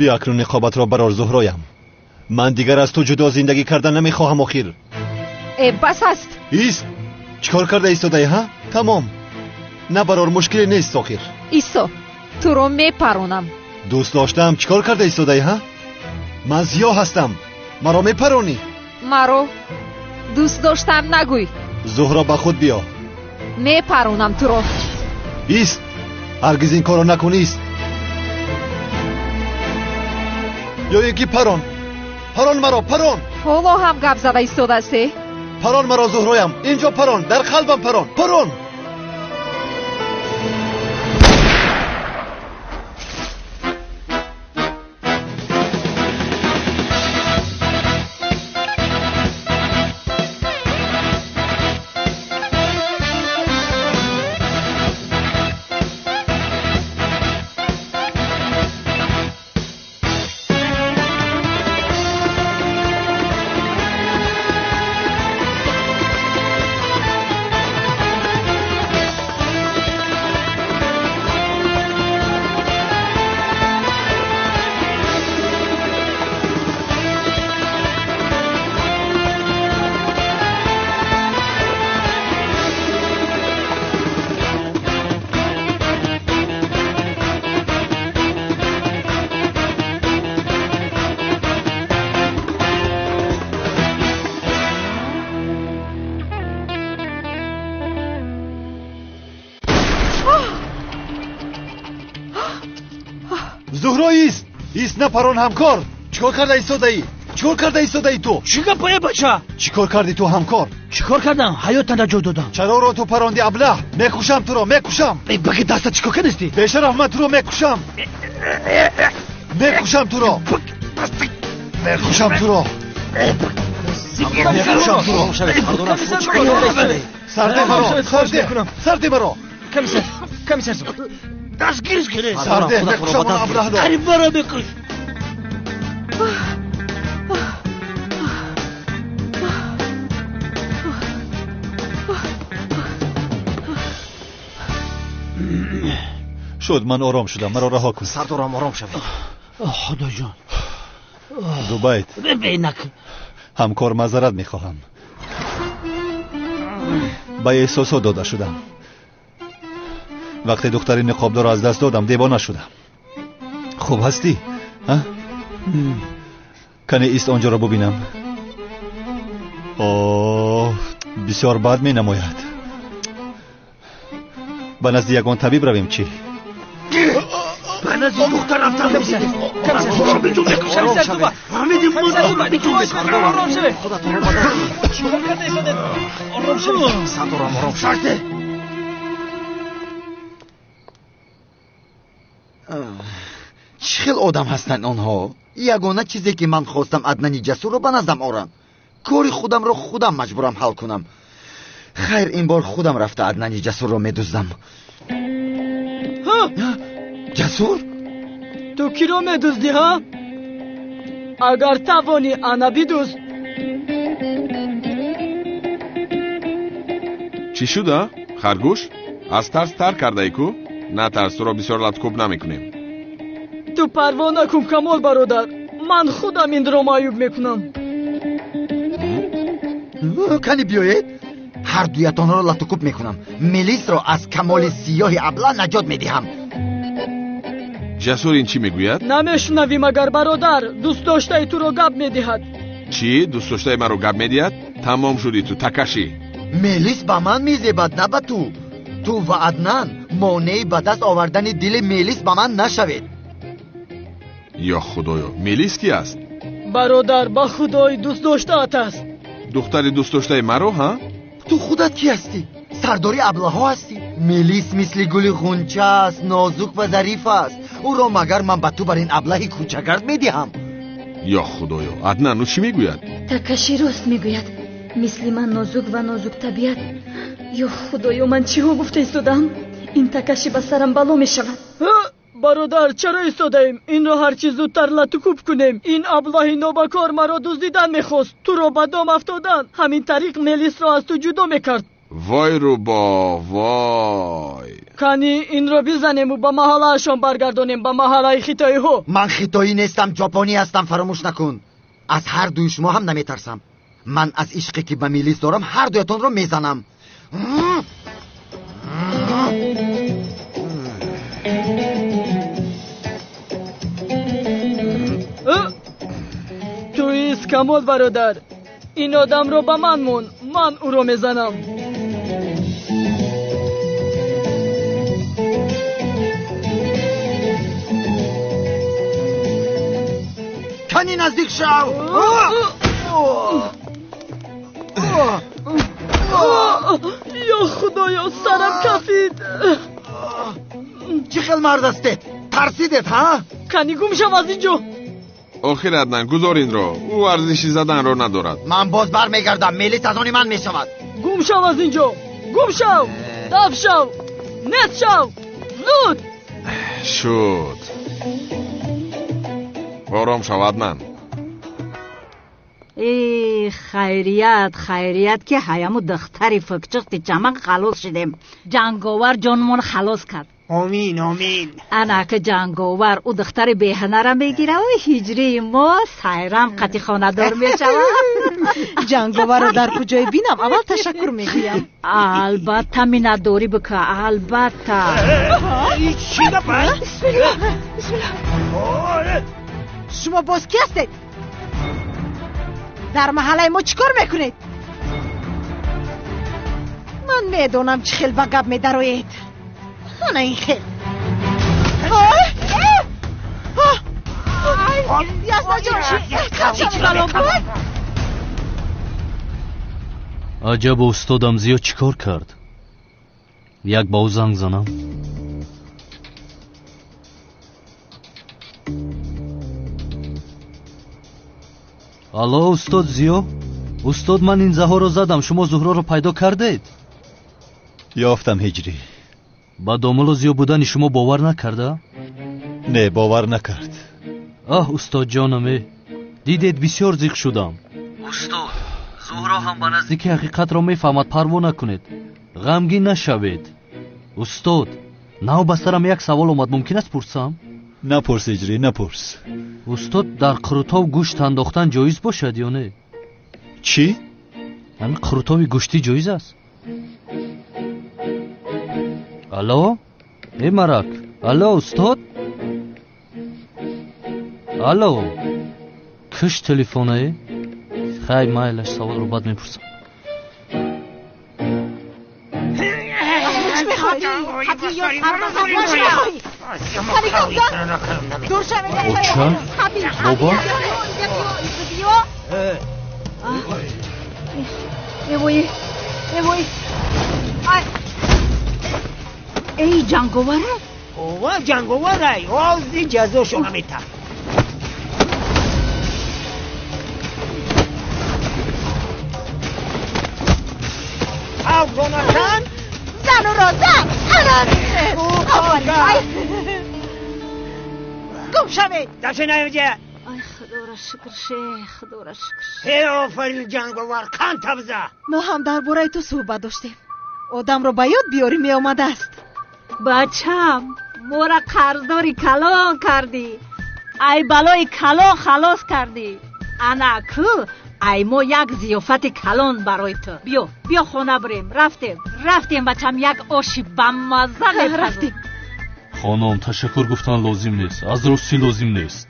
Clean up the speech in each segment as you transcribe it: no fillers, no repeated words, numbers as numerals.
بیا اکنون نقابت را برار زهرایم. من دیگر از تو جدا زندگی کردن نمیخواهم. آخر بس است. ایست. چیکار کرده ایستاده ها؟ تمام. نه برار مشکلی نیست. آخر ایستا تو رو میپرونم. دوست داشتم. چیکار کرده ایستاده ها؟ من زیا هستم. مرا میپرونی؟ مرا دوست داشتم نگوی. زهرا با خود بیا. میپرونم تو رو. ایست. هرگز این کارو نکنیست. یا یکی پرون مرا پرون. حالا هم گپ زده ایستاده استی؟ پرون مرا زهرایم. اینجا پرون. در قلبم پرون. زهرا ایست. نه پرون همکار. چیکار کرده ایستاده ای تو؟ چیکار پای بچه؟ چیکار کردی تو همکار؟ چیکار کردم؟ حیاتت را جا دادم. چرا رو تو پراندی ابله؟ میکشم تو رو. بگی دستت چیکار کردی؟ بیشرف من تو رو میکشم تو رو. سرده مرا. کمیسر دستگیرش کنه. سرده میکشم اون ابله رو. قریب برا بکش. شد. من آرام شدم. مرا رها کن. سردارم آرام شوید. خدا جان. دو بیت. ببینک همکار معذرت میخواهم. با احساسات داده شدم. وقتی دختری نقابدار از دست دادم دیوانه شدم. خوب هستی؟ کنه ایست آنجا را ببینم. بسیار بد می نماید. به نزد یگان طبیب رویم. چی؟ به نزد دختر رفتم. چه خیل آدم هستن آنها. یگانه چیزی که من خواستم عدنان جسور رو به نزدم آرن. کاری خودم رو خودم مجبورم حل کنم. خیر این بار خودم رفته عدنان جسور رو میدوزدم. جسور؟ تو کی رو میدوزدی ها؟ اگر توانی انا بدوز. چی شده؟ خرگوش؟ از ترس تر کرده ای کو؟ نه ترس، تو را بسیار لطکوب نمیکنیم. تو پروا نکن کمال برادر. من خودم این رو معیوب میکنم. کنی بیایید هر دویتان را لطکوب میکنم. ملیس را از کمال سیاه ابله نجات میدهم. جسور این چی میگوید؟ نمیشنوی مگر برادر؟ دوست داشته تو رو گپ میدهد. چی؟ دوست داشته من رو گپ میدهد؟ تمام شدی تو تکشی. ملیس با من میزیبد نه با تو. تو و عدنان مانعی به دست آوردن دل ملیس با من نشوید. یا خدایا، ملیس کی است؟ برادر با خدای دوست داشته است. دختری دوست داشته مرا ها؟ تو خودت کی هستی؟ سرداری ابله ها هستی؟ ملیس مثل گل غنچه است، نازک و ظریف است. او را مگر من به تو بر این ابله کوچگرد میدهم؟ یا خدایا، عدنان او چی میگوید؟ تکشی راست میگوید. مثل من نازک و نازک طبیعت. یا خدایا من چی ها گفته ایستادم؟ این تکشی به سرم بلا میشود. برادر چرا ایستاده ایم؟ این را هر چیز زودتر لطکوب کنیم. این ابله نوبکار مرا دزدیدن میخواست. تو را به دام افتادن. همین طریق ملیس را از تو جدا میکرد. وای رو با وای. کنی این رو بزنیم و به محلهشان برگردونیم، به محله خیتایی ها. من خیتایی نیستم، ژاپنی هستم، فراموش نکن. از هر دوی شما هم نمیترسم. من از عشقی که به میلیس دارم هر دویتون رو میزنم. توی اسکمال برادر، این آدم رو به من مون، من او رو میزنم. کنی نزدیک شو. یا خدایا سرم کفید. چه خیل مرد استه؟ ترسیدت ها؟ کنی گم شو از اینجا. آخر عدنان گذار این رو، او ارزشی زدن رو ندارد. من باز بر میگردم، میلیس از آنی من میشود. گم شو از اینجا، گم شو، دف شو، نت شو، زود. شد. آرام شو عدنان. ای خیریت که هایمو دختری فکچقتی چمن خلاص شدیم. جنگاور جانمون خلاص کرد. آمین. انا که جنگاور او دختر بهنه را میگیره و هجری ما سایرم قطی خانه دار میشود. جنگاور را در کجای بینم؟ اول تشکر میگویم. البته مینداری بکه، البته. چی دپن؟ بسم الله. شما باز کی هستید؟ در محله ما چیکار میکنید؟ من میدونم چه خیل بگب میدروید. نه این خیل. یاسنا جان عجب استادم زیاد چیکار کرد؟ یک با او زنگ زنم. الو استاد زیو. استاد من این زهرا رو زدم، شما زهرا رو پیدا کردید؟ یافتم هجری. با دامل زیو بودن شما باور نکرده؟ نه باور نکرد. استاد جانم، دیدید بسیار زیق شدم. استاد زهرا هم به نزدیکی حقیقت را میفهمد، پروا نکنید، غمگین نشوید. استاد نو به سرم یک سوال اومد، ممکن است پرسم؟ نپرس هجری، نپرس. استاد در قروتاو گوشت انداختن جایز باشد یا نه؟ چی؟ همین قروتاوی گوشتی جایز است؟ الو ای مرک. الو استاد. الو کش تلفونه؟ خیلی مایلش سوال رو بعد میپرسم. بابا ای جنگاوره؟ اوه جنگاوره، از جزا شما میتم. افغانستان زن و را زن گم شوید. دفشه نیوجه. ای خدا را شکر شیخ، خدا را شکر. هی آفرین جنگاور، کان تبزه. ما هم در باره تو صحبت داشتیم. آدم رو به یاد بیاری می آمده است. بچم مورا قرضداری کلان کردی، ای بلای کلان خلاص کردی. انا کو ای ما یک زیافت کلان برای تو. بیا خونه بریم. رفتیم بچم، یک آشی بمزه میپزیم. خانم تشکر گفتن لازم نیست، از راستی لازم نیست.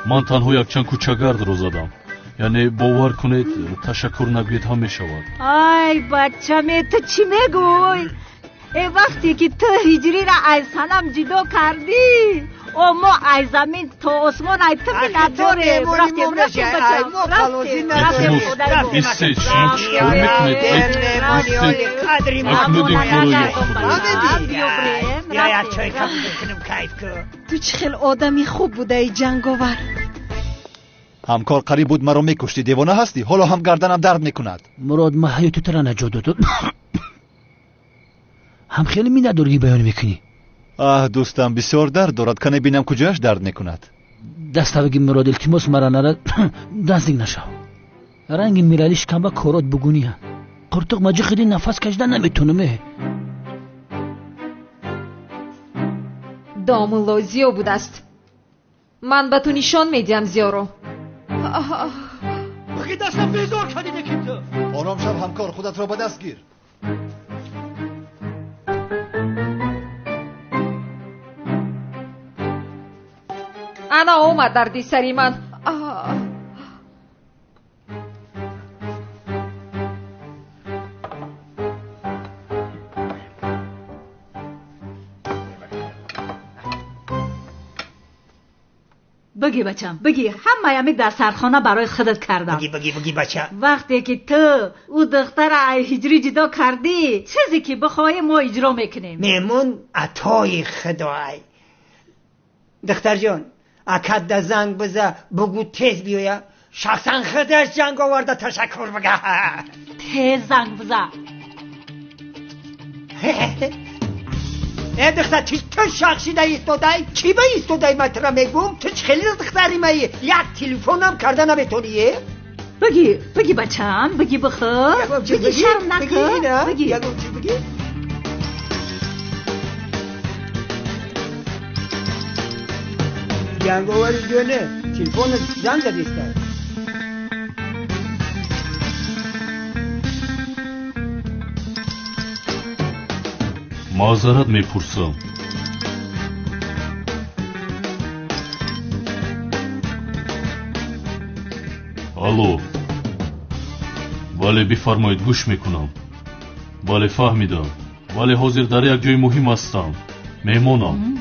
من تنها یک چند کوچگرد رو زدم، یعنی باور کنید تشکر نگوید هم میشود. ای بچم تو چی میگوی؟ ای وقتی که تو هجری را از سنم جدا کردی و ما از زمین تا آسمان ای تو نداریم. رفتیم ایستید، شما چطور میکنید؟ ایستید، اکنون این کارو یا خدا. تو چه خیل آدمی خوب بوده ای جنگاور. همکار قریب بود مرا میکشتی، دیوانه هستی؟ حالا هم گردنم درد میکند. مراد ما حیاتو ترا نجات داد. هم خیلی می نداری بیان میکنی. دوستم بسیار درد دارد، کنه بینم کجاش درد میکند. دست بگی مراد التماس مرا نرد نزدیک نشو. رنگ میرالیش کم با کارات بگونی هم. قرتق ماجی خیلی نفس کشیدن نمیتونم. داملو زیو بود است. من به تو نشان میدیم زیارو. بگی دستم بیزار کردی نکیم تو. آرام شب همکار، خودت را به دست گیر. انا اومد دردی سری من. بگی بچم بگی، همه یمی در سرخانه برای خودت کردم. بگی بچه. وقتی که تو او دختر هجری جدا کردی، چیزی که بخوای ما اجرا میکنیم. میمون عطای خدای. دختر جان اکد ده زنگ بزه بگو تیز بیویا، شخصا خودش جنگ آورده تشکر بگه. تیز زنگ بزه. ای دختر تو شخصیده ایستادای؟ کی به ایستادای مطرح میگم؟ تو چه خیلی دختری مایی؟ یک تلفنم کرده نمیتونیه؟ بگی بچم، بگی بخور، بگی شرم نکن، بگی. جنگ آوری جونه تلفن زنگ زدیسته. معذرت میپرسم. الو. بله بفرمایید گوش میکنم. بله فهمیدم. ولی حاضر در یک جای مهم هستم. مهمانم.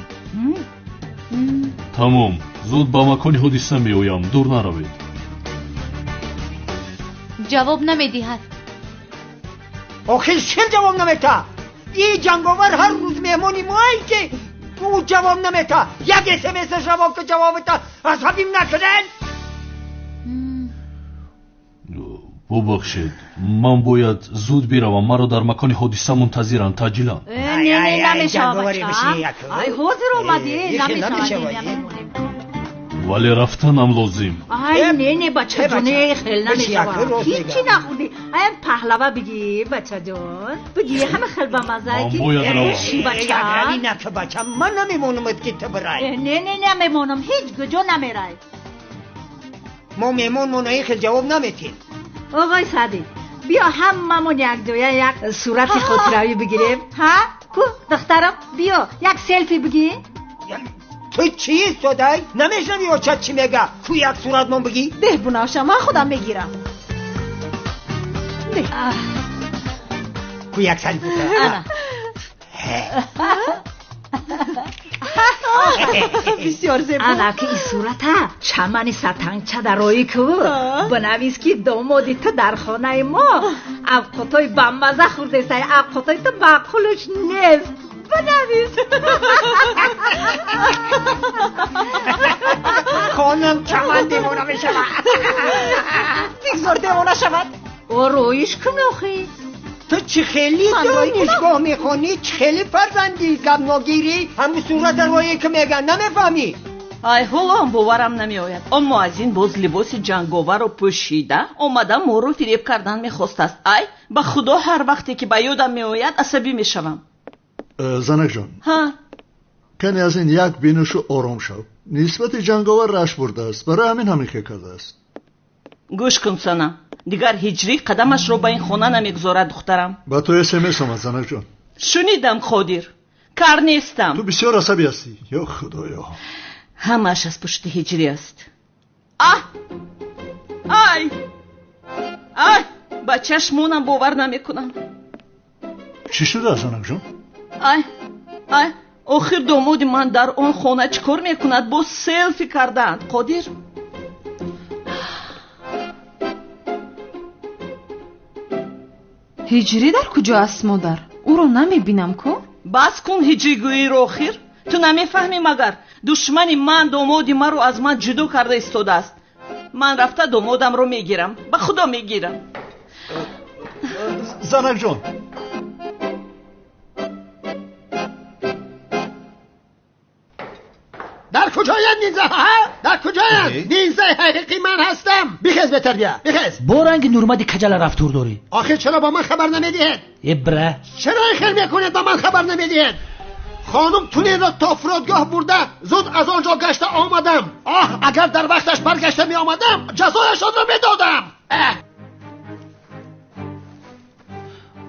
تمام. زود با مکان حادثه میآیم. دور نروید. جواب نمیدهد. آخه چه جواب نمیده؟ این جنگاور هر روز مهمانی مایی که او جواب نمیده. یک اسمس جواب که جواب ده عصبیم نکنن. ببخشید من باید زود بروم. مرا در مکان حادثه منتظرند. تعجیلا. نه نمیشه بچه. ای حاضر اومدی نمیشه. ولی رفتنم لازم. ای نه بچه جونه خیلی نمیشه. هیچی نخوندی. ای پهلوه بگی بچه جون. بگی همه خیلی با مزه که ایشی بچه. نه که بچه من نمیمونم که تو برای. نه نمیمونم. هیچ گجا نمیرای. ما میمون منایی خیلی جواب نمیتیم. آقای سعدی بیا هممون یک جویا یک صورت خودروی بگیریم. ها کو دخترم بیا یک سلفی بگی. تو چی ایستادی؟ نمیشنوی اوچت چی میگه؟ تو یک صورت من بگی؟ ده بناشم من خودم میگیرم. ده کو یک سلفی انا بسیار زیبا. انا که این صورت چمن ستنگچه در روی که بنویس که دامادی تو در خانه ما افقاتای بمزه خورده سای افقاتای تو بقلش نیست. بنویس. خانم چمن دیمونه میشود. دیگزار دیمونه شود. او رویش کم نخی. تو چه خیلی دانشگاه میخونی؟ چه خیلی فرزندی گب نگیری؟ همون صورت رویی که میگن نمیفهمی؟ ای حالم باورم نمیآید. آن مؤذن باز لباس جنگاور رو پوشیده اومده ما رو فریب کردن میخواست است. ای به خدا هر وقتی که به یادم میآید عصبی میشوم. زنک جان ها کنی از این یک بینشو آرام شو. نسبت جنگاور رش برده است. برای همین همین که کرده است. گوش کن سنا. دیگر هجری قدمش رو به این خانه نمیگذارد دخترم. با تو اسمس اومد زنک جان. شنیدم خودیر. کار نیستم. تو بسیار عصبی هستی. یا خدایا. همش از پشت هجری است. ای با چشمونم باور نمیکنم. چی شده زنک جان؟ ای آخر داماد من در آن خانه چکار میکند؟ با سلفی کردند. قادر هجری در کجا است مادر؟ او رو نمیبینم کو؟ بس کن هجری گویی رو آخر. تو نمیفهمی مگر دشمنی من دامادی من رو از من جدا کرده ایستاده است. من رفته دامادم رو میگیرم. به خدا میگیرم. زنک جان در کجای نینزاها؟ در کجای؟ نینزای حقیقی من هستم. بخیز بهتر بیا، بخیز. بارنگ نورمدی کجل رفتور داری. آخر چرا با من خبر نمیدید؟ ابره چرا خیر میکنید با من خبر نمیدید؟ خانم تولین را تا فرودگاه برده، زود از آنجا گشته آمدم. اگر در وقتش برگشته می آمدم جزایش را میدادم.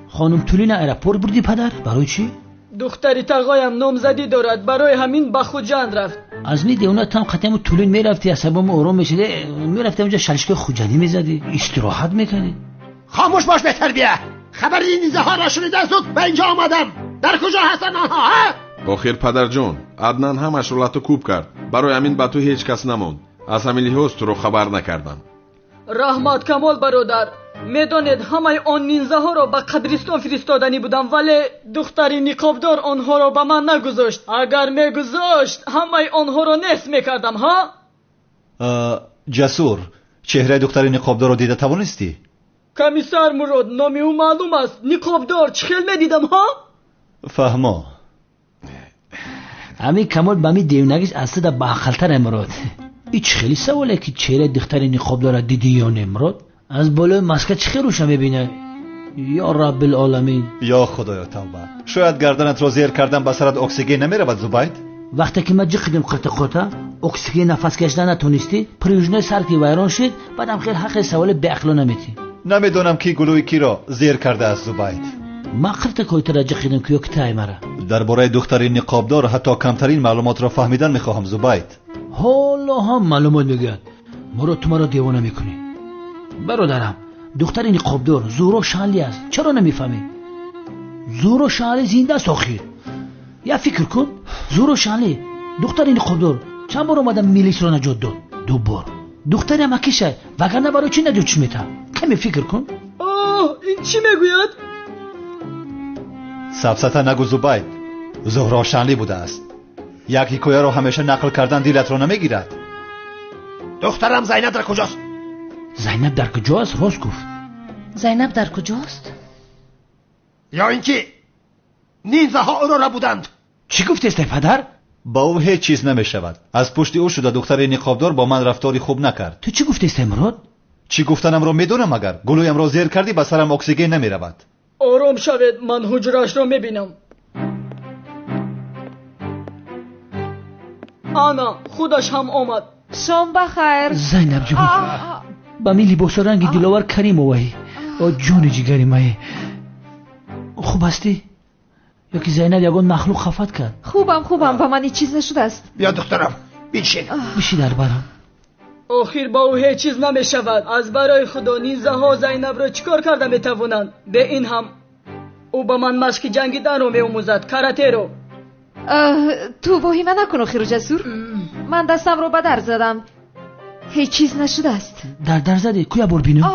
خانم تولین ایرپورت بردی پدر؟ برای چی؟ دختری تقایم نامزدی دارد، برای همین به خوجند رفت. از می دیونه تام ختم تولین میرفتی، عصبم آروم میشده، میرفتی اونجا شلشک خوجندی میزدی، استراحت میکنی. خاموش باش بهتر بیا. خبر نینزه ها را شنیده زود به اینجا آمدم. در کجا هستن آنها؟ охир падарҷон, Аднан ҳамашро лату кӯб кард. Барои ҳамин ба ту ҳеҷ кас намонд. Аз ҳамин лиҳоз туро хабар накардам. رحمت کمال برادر، میدانید همه آن نینزاها را به قبرستان فرستادنی بودم، ولی دختری نقابدار آنها را به من نگذاشت. اگر میگذاشت همه آنها را نصف میکردم. ها؟ جسور، چهره دختر نقابدار را دیده توانستی؟ کمیسر مراد، نام او معلوم است. نقابدار چخیل میدیدم. ها؟ فهما. امی کمال با می دیونگیش اصلا با عقلتر مراد. ایچ خیلی سواله که چهره دختر نقابدار دیدی یا نمراد؟ از بالای مسکه چخیل روشن میبینه؟ یا رب العالمین. یا خدایا توبه. شاید گردنت را زیر کردن به سرت اکسیژن نمیرود زبید؟ وقتی که من جقیدم قطع اکسیژن نفس کشیدن نتونستی، پریوژنه سر کی ویران شد، بعدم خیلی حق سوال به عقل نمیتی. نمیدونم کی گلوی کی را زیر کرده است زبید. من قطع کویت را جقیدم که یکتای مرا. درباره دختر نقابدار حتی کمترین معلومات را فهمیدن میخواهم زبید. حالا هم معلومات میگه. مرا تو مرا دیوانه میکنی. برادرم، دختر نقابدار زورو شانلی است. چرا نمیفهمی؟ زورو شانلی زنده است آخر. یا فکر کن، زورو شانلی دختر نقابدار چند بار اومدم میلیس را نجات داد؟ 2 بار. دختر مکیشه وگرنه برای چی نجاتش میتم؟ کمی فکر کن. این چی میگوید؟ سبسته نگو زبید. زهرا شانلی بوده است. یک حکایه را همیشه نقل کردن دیلت را نمیگیرد. دخترم زینب در کجاست؟ زینب در کجاست؟ راست گفت. زینب در کجاست؟ یا اینکه نینزه ها او را بودند. چی گفت است پدر؟ با او هیچ چیز نمیشود. از پشت او شده دختر نقابدار با من رفتاری خوب نکرد. تو چی گفتی است مراد؟ چی گفتنم را میدونم. اگر گلویم را زیر کردی به سرم اکسیژن نمیرود. آرام شوید، من حجرش را میبینم. آنا خودش هم آمد. شام بخیر. زینب جون با می لباس رنگ دلوار کریم اوهی او جون جگری مایی. خوب هستی؟ یا که زینب یگون مخلوق خفت کرد؟ خوبم با من چیز نشده است. بیا دخترم بشین. بشی در برم. آخر با او هیچ چیز نمیشود. از برای خدا نینزه ها زینب را چیکار کرده میتوانند؟ به این هم او با من مشق جنگیدن رو میآموزد، کاراته رو. تو واهمه نکن آخر جسور. من دستم رو به در زدم، هیچ چیز نشده است. در زدی؟ کویا بر بینو؟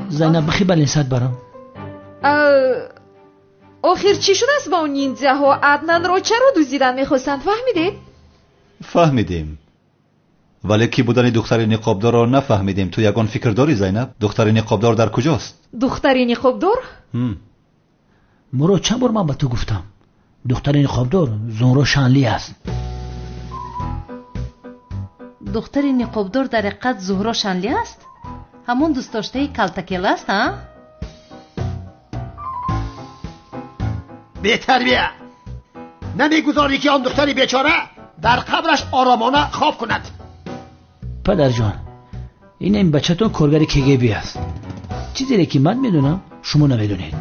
زینب بخی بلنسد برام. آخر چی شده است با اون نینزه ها؟ عدنان رو چرا دوزیدن میخواستند؟ فهمیدید؟ فهمیدیم، ولی کی بودن دختر نقابدار را نفهمیدیم. تو یگان فکر داری زینب؟ دختر نقابدار در کجاست؟ دختر نقابدار؟ مراد چند بار من با تو گفتم دختر نقابدار زهرا شانلی است. دختر نقابدار در حقیقت زهرا شانلی است؟ همون دوست داشته کلتکل است ها؟ بهتر بیا. نمیگذاری که آن دختری بیچاره در قبرش آرامانه خواب کند. پدر جان، این بچه‌تون کارگر کیگبی است. چیزی که من میدونم شما نمیدونید.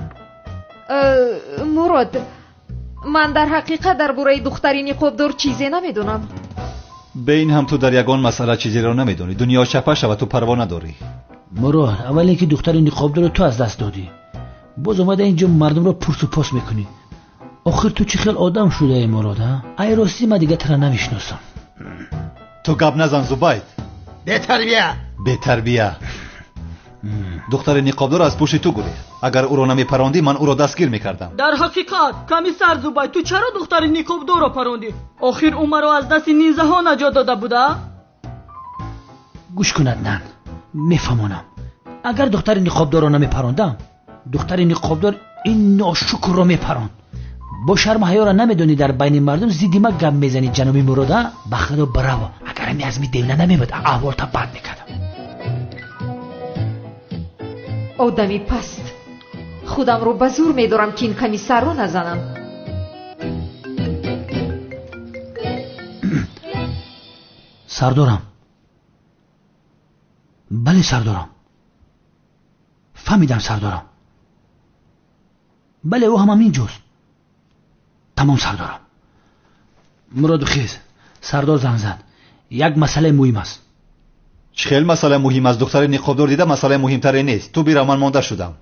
مراد، من در حقیقت درباره دختری نقابدار چیزی نمیدونم. به این هم تو در یگان مسئله چیزی را نمیدونی. دنیا چپه شود تو پروا نداری. مراد، اول اینکه دختر نقابدار رو تو از دست دادی، باز اومده اینجا مردم رو پرس و پاس میکنی. آخر تو چه خیل آدم شده ای مراد ها؟ ای راستی من دیگه ترا نمیشناسم. تو گپ نزن زبید. بهتر بیا. دختر نقابدار از پشت تو گریخت. اگر او را نمیپراندی من او را دستگیر میکردم. در حقیقت کمیسر زبید، تو چرا دختر نقابدار را پراندی؟ آخر او مرا از دست نینزه ها نجات داده بوده. گوش کند نن، میفهمونم. اگر دختر نقابدار را نمیپراندم، دختر نقابدار این ناشکر را میپراند. бо шарму ҳаёра намедонӣ дар байни мардум зидди ма гап мезанӣ ҷаноби мурода? ба худо браво. агар ами аз ми девна намебуд аҳволта бад мекардам. одами паст. худамро ба зур медорам ки ин комиссарро назанам. сардорам. бале сардорам. фаҳмидам сардорам. бале ӯ ҳам ҳамин ҷост. тамом сардорам. муроду хез сардор занг зад. як масъалаи муҳим аст. чӣ хел масъалаи муҳим аст? духтари ниқобдор дида масъалаи муҳимтаре нест. ту бира, ман монда шудам.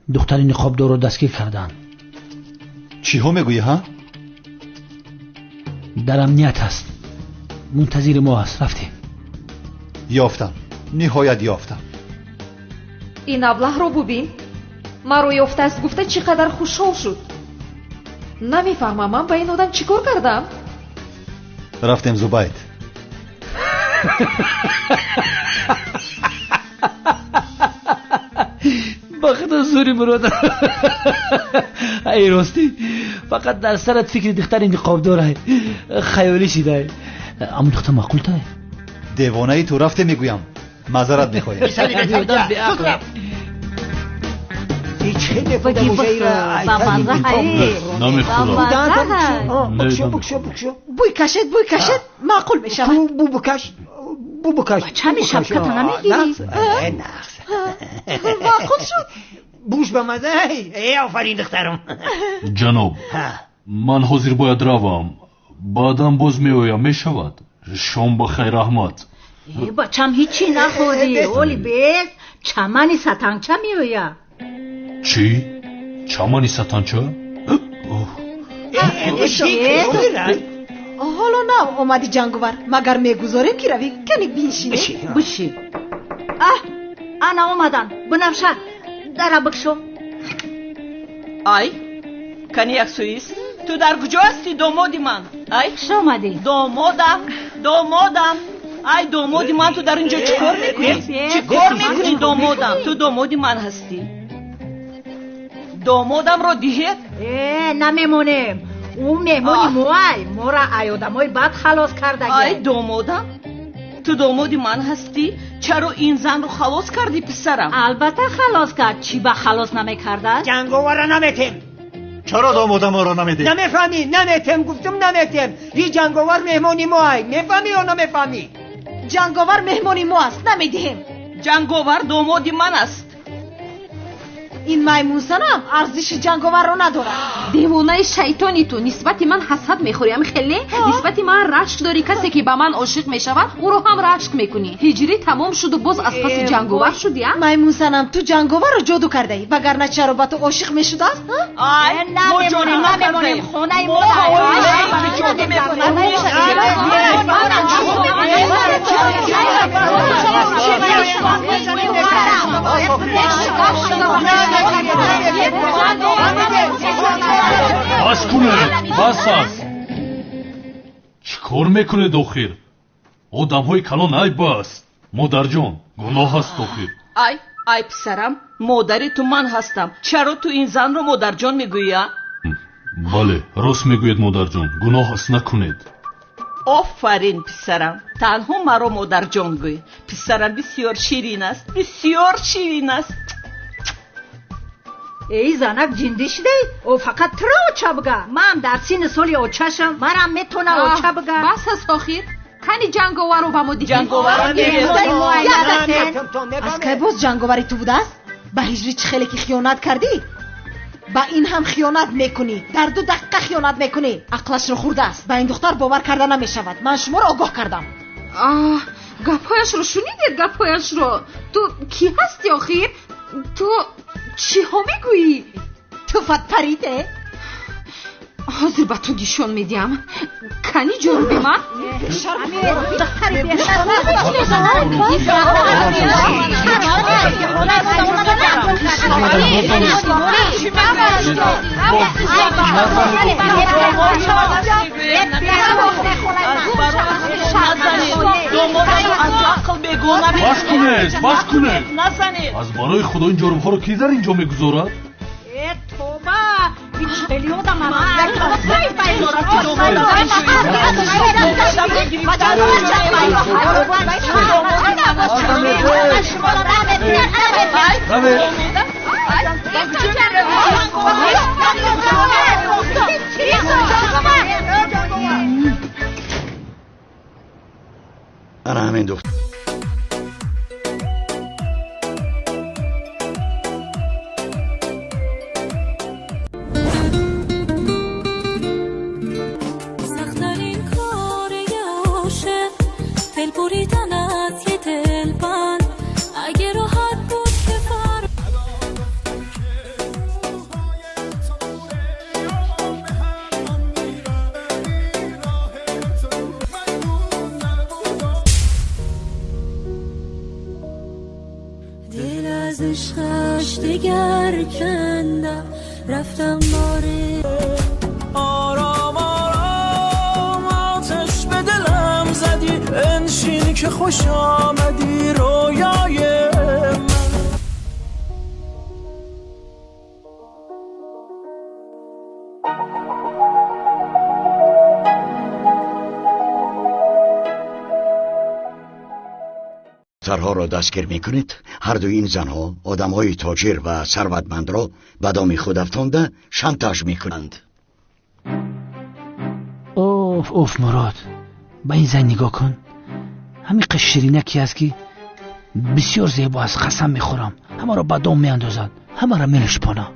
духтари ниқобдорро дастгир карданд. чиҳо мегӯӣ ҳа? дар амният аст. мунтазири мо аст. рафтем. ёфтам. ниҳоят ёфтам. ин аблаҳро бубин. маро ёфтааст гуфта чӣ қадар хушҳол шуд. намефаҳмам ман ба ин одам чӣ кор кардам? рафтем зубайд. ба худо зури мурод. ай ростӣ фақат дар сарат фикри духтари ниқобдор хаёлӣ шидай. аммо духтар маъқултай? девонаи ту. рафте мегӯям. маъзарат мехоҳем. бӯй кашед маъқул мешавад. бу букаш. чами шапката намегирӣ? маъқул шуд. бӯш ба маза. офарин духтарам. ҷаноб, ман ҳозир бояд равам. баъдан боз меоям, мешавад? шом бахайр, раҳмат. бачам ҳичи нахӯрдӣ. оли бек чамани сатанча меояд. чӣ? чамани сатанча? ҳоло на омади ҷанговар. магар мегузорем ки равӣ кани биншинем. биши. ана омадан. бинавша дара бикшо. ай кани яксуис, ту дар куҷо ҳастӣ домоди ман? ай шомадӣ? домодам. ай домоди ман, ту дар инҷо чӣ кор мекунӣ? чӣ кор мекунӣ домодам? ту домоди ман ҳастӣ. домодамро диҳед? намемонем. ӯ меҳмони моай. мора ай одамои бад халос кардаги. ай домодам, ту домоди ман ҳастӣ? чаро ин занро халос кардӣ писарам? албатта халос кард. чӣ ба халос намекардад? ҷанговарро наметем. чаро домодаморо намедем? намефаҳмӣ? наметем гуфтам, наметем. ин ҷанговар меҳмони мо ай. мефаҳмӣ ё намефаҳмӣ? ҷанговар меҳмони мо аст, намедиҳем. ҷанговар домоди ман аст. ин маймунсанам арзиши ҷанговарро надорад. девонаи шайтони ту. нисбати ман ҳасад мехӯри. ами хеле нисбати ман рашк дори. касе ки ба ман ошиқ мешавад ӯро ҳам рашк мекунӣ. ҳиҷрӣ тамом шуду боз аз паси ҷанговар шудӣ? маймунсанам ту ҷанговарро ҷоду кардаӣ. вагарна чаро ба ту ошиқ мешудааст? намемонем. хонаи мо бас кунед, бас аст. чӣ кор мекунед охир? одамҳои калон айб аст. модарҷон, гуноҳ аст охир. ай писарам, модари ту ман ҳастам. чаро ту ин занро модарҷон мегӯя? бале, рост мегӯед модарҷон. гуноҳ аст, накунед. офарин писарам, танҳо маро модарҷон гӯй. писарам бисёр ширин аст, бисёр ширин аст. эй занак ҷиндӣ шидаи? о фақат туро оча бга. ман дар синни соли очашам. манам метона оча бга. бас аст охир. кани ҷанговарро ба мо диҳед. аз кай боз ҷанговари ту будааст? ба ҳиҷри чӣ хеле ки хиёнат кардӣ? ба ин ҳам хиёнат мекунӣ. дар 2 дақиқа хиёнат мекунӣ. ақлашро хӯрдааст. ба ин духтар бовар карда намешавад. ман шуморо огоҳ кардам. гапҳояшро шунидед? гапҳояшро? ту кӣ ҳастӣ охир? ту чиҳо мегӯӣ? ту фатпариде? ҳозир ба ту нишон медиҳам. кани ҷоруби ман? бас кунед. аз барои худо ин ҷорубҳоро ки дар инҷо мегузорад? тоба انا همین دختر دیگر کندم رفتم باره آرام آرام آتش به دلم زدی انشین که خوش آمدی رویای من دخترها را دستگیر میکنید. هر دو این زنها آدمهای تاجر و ثروتمند را به دام خود افکنده شانتاژ میکنند. اوف مراد، به این زن نگاه کن. همین قشرینکی است که بسیار زیبا است. قسم میخورم همه را به دام میاندازد، همه را میشپانه.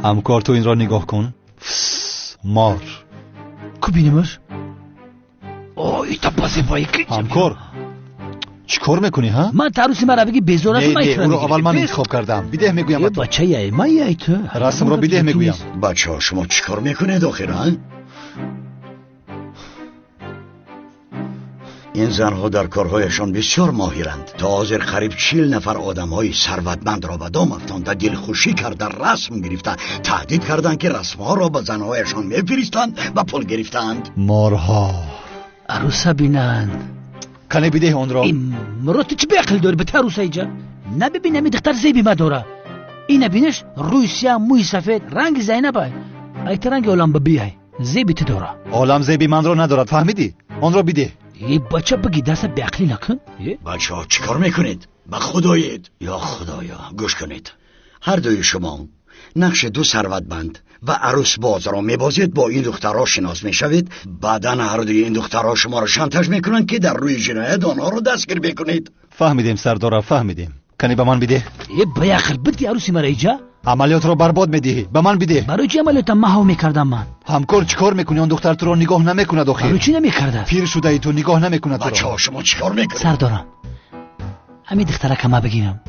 همکار تو این را نگاه کن. مار کو بینیمش؟ ایتا بازیبایی که همکار چیکار میکنی ها؟ من تعروسی مرا بگی بزارت من او رو اول من انتخاب کردم. بیده میگویم تو بچه یه من یه تو رسم رو بیده میگویم. بچه ها شما چیکار میکنید آخرا؟ این زنها در کارهایشان بسیار ماهرند. تا حاضر قریب 40 نفر آدمهای ثروتمند را به دام افکند، دلخوشی کرده، رسم گرفته، تهدید کردند که رسمها را به زنهایشان میفرستند و پول گرفتند. مارها عروسه بینند. کنه بیده اون را. مراد تو چی به عقل داری به عروسه اینجا؟ نببین همی دختر زیبی ما داره. این نبینش روی سیاه موی سفید رنگ زینبه. ایت رنگ عالم ببیای زیبی تو داره. عالم زیبی من را ندارد، فهمیدی؟ اون را بیده. ای بچه بگی دست به عقلی نکن. بچه ها چیکار میکنید؟ به خدایید یا خدایا گوش کنید. هر دوی شما نقش دو ثروتمند و عروس باز را میبازید. با این دخترها شناس میشوید. بعدا هر دوی این دخترها شما را شانتاژ میکنند که در روی جنایت آنها را دستگیر بکنید. فهمیدیم سردار، فهمیدیم. کنی به من بیده. به عقل بدی عروسی مرا اینجا؟ عملیات رو برباد میدهی. به من بیده. برای چی عملیات محو میکردم من؟ همکار چیکار میکنی؟ اون دختر تو رو نگاه نمیکند آخه. برای چی نمیکرده؟ پیر شده ای تو، نگاه نمیکند تو. بچه‌ها شما چیکار میکنید؟ سردارم همین دختره که ما بگیرم.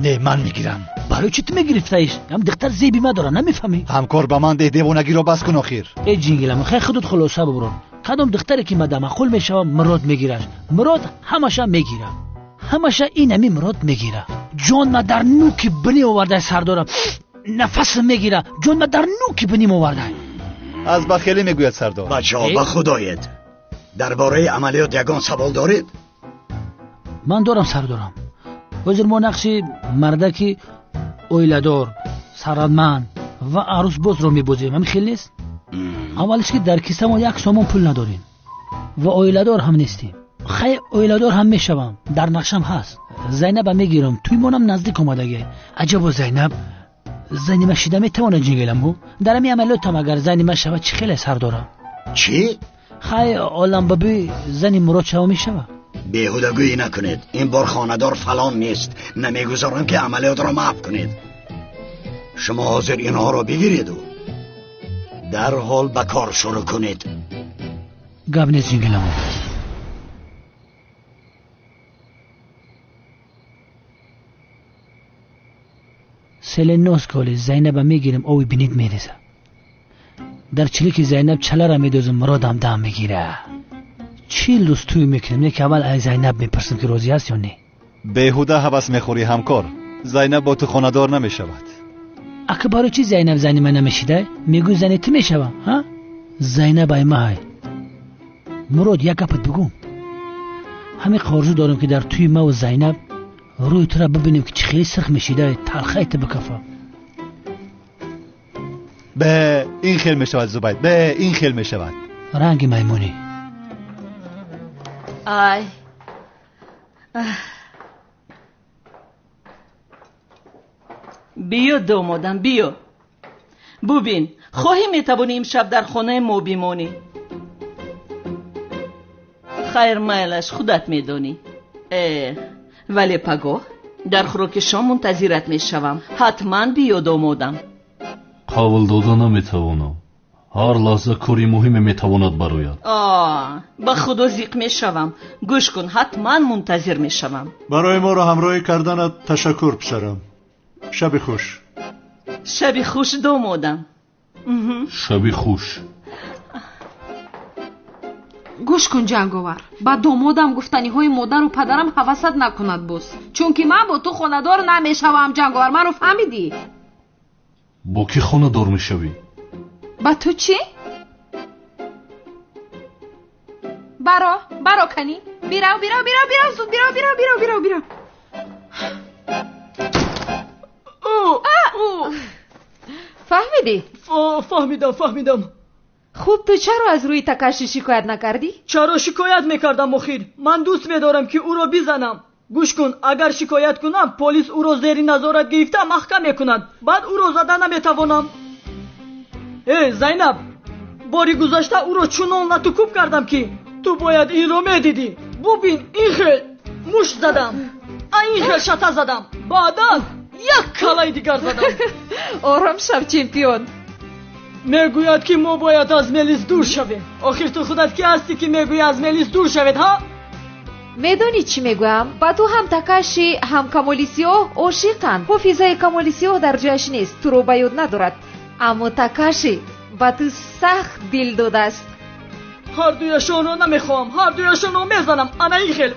نه من میگیرم. برای چی تو میگرفتیش؟ هم دختر زیبی ما داره نمیفهمی؟ همکار به من ده دیوانگی رو بس کن آخر. ای جنگلم خیلی خودت خلاصه ببرون. کدام دختری که مدام معقول میشه مراد میگیرش. مراد همشه میگیره. همشه اینمی مراد میگیره. جان ما در نوک بنی آورده سردارم. نفس میگیره. جان ما در نوک بنی آورده. از بخیلی میگوید سردار. بچه‌ها به خدایت درباره عملیات یگان سوال دارید؟ من دارم سردارم. وزیر ما نقشی مردکی اویلدار، ثروتمند و عروس باز رو میبوزیم. همین خیلی نیست؟ اولش که در کیسه ما یک سومون پول نداریم و اویلدار هم نیستیم. خیلی اویلدار هم میشوم. در نقشم هست. زینب هم میگیرم. توی مونم نزدیک اومدگه. عجب زینب زنی مشیده میتونه جنگلم بو. در همی عملیاتم اگر زنی مشوه چی خیلی سردارم. چی؟ خیلی عالم ببی زنی مراد شوه میشوه. بیهودگویی نکنید. این بار خاندار فلان نیست. نمیگذارم که عملیات را محو کنید. شما حاضر اینها را بگیرید و در حال به کار شروع کنید. گپ نیست جنگلم. سلنوس کالی زینب میگیرم اوی بینید میریزه. در چلیک زینب چله را میدوزم مرادم دم میگیره. چیل روز توی میکنم. یک اول ای زینب میپرسم که روزی هست یا نه. بیهوده حوث میخوری همکار. زینب با تو خاندار نمیشود. اکه برای چی زینب زنی من نمیشیده؟ میگو زنی تو میشوه ها؟ زینب ای مای مراد یک گپت بگم. همین قارزو دارم که در توی ما و زینب روی تو را ببینیم که چی خیلی سرخ میشیده. تلخه ایت بکفه. به این خیل می شود زبید، به این خیل می شود. رنگ میمونی. ای بیا دامادم بیا. ببین خواهی میتوانی امشب در خانه ما بمانی. خیر میلش خودت میدانی. ولی پگاه در خوراک شام منتظرت میشوم. حتما بیا دامادم. قابل داده نمیتوانم. هر لحظه کاری مهم میتواند براید. با خدا زیق میشوم. گوش کن حتما منتظر میشوم. برای ما را همراهی کردنت تشکر پسرم. شب خوش. شب خوش دامادم. شب خوش. گوش کن جنگاور، با دامادم گفتنی های مادر و پدرم حوست نکند بس، چون که من با تو خاندار نمیشوم. جنگاور منو فهمیدی؟ با کی خاندار میشوی؟ با تو چی؟ برا کنی؟ بیرو زود بیرو. فهمیدی؟ فهمیدم. خوب تو چرا از روی تکشی شکایت نکردی؟ چرا شکایت میکردم مخیر؟ من دوست میدارم که او را بزنم. گوش کن، اگر شکایت کنم پلیس او را زیر نظارت گرفته محکم میکند. بعد او را زدن نمیتوانم. زینب، باری گذشته او را چنان لطوکوب کردم که تو باید این را میدیدی. ببین این خیل مشت زدم، این خیل شته زدم، بعدا یک کلای دیگر زدم. آرام شب چمپیون. میگوید که ما باید از ملیس دور شویم. آخر تو خودت کی هستی که میگویی از ملیس دور شوید ها؟ میدونی چی میگویم؟ با تو هم تکشی هم کمالیسیو عاشقند. حافظه کمالیسیو در جایش نیست، تو رو به یاد ندارد. اما تکشی با تو سخت دل داده است. هر دویشان رو نمیخوام، هر دویشان رو میزنم. انا این خیل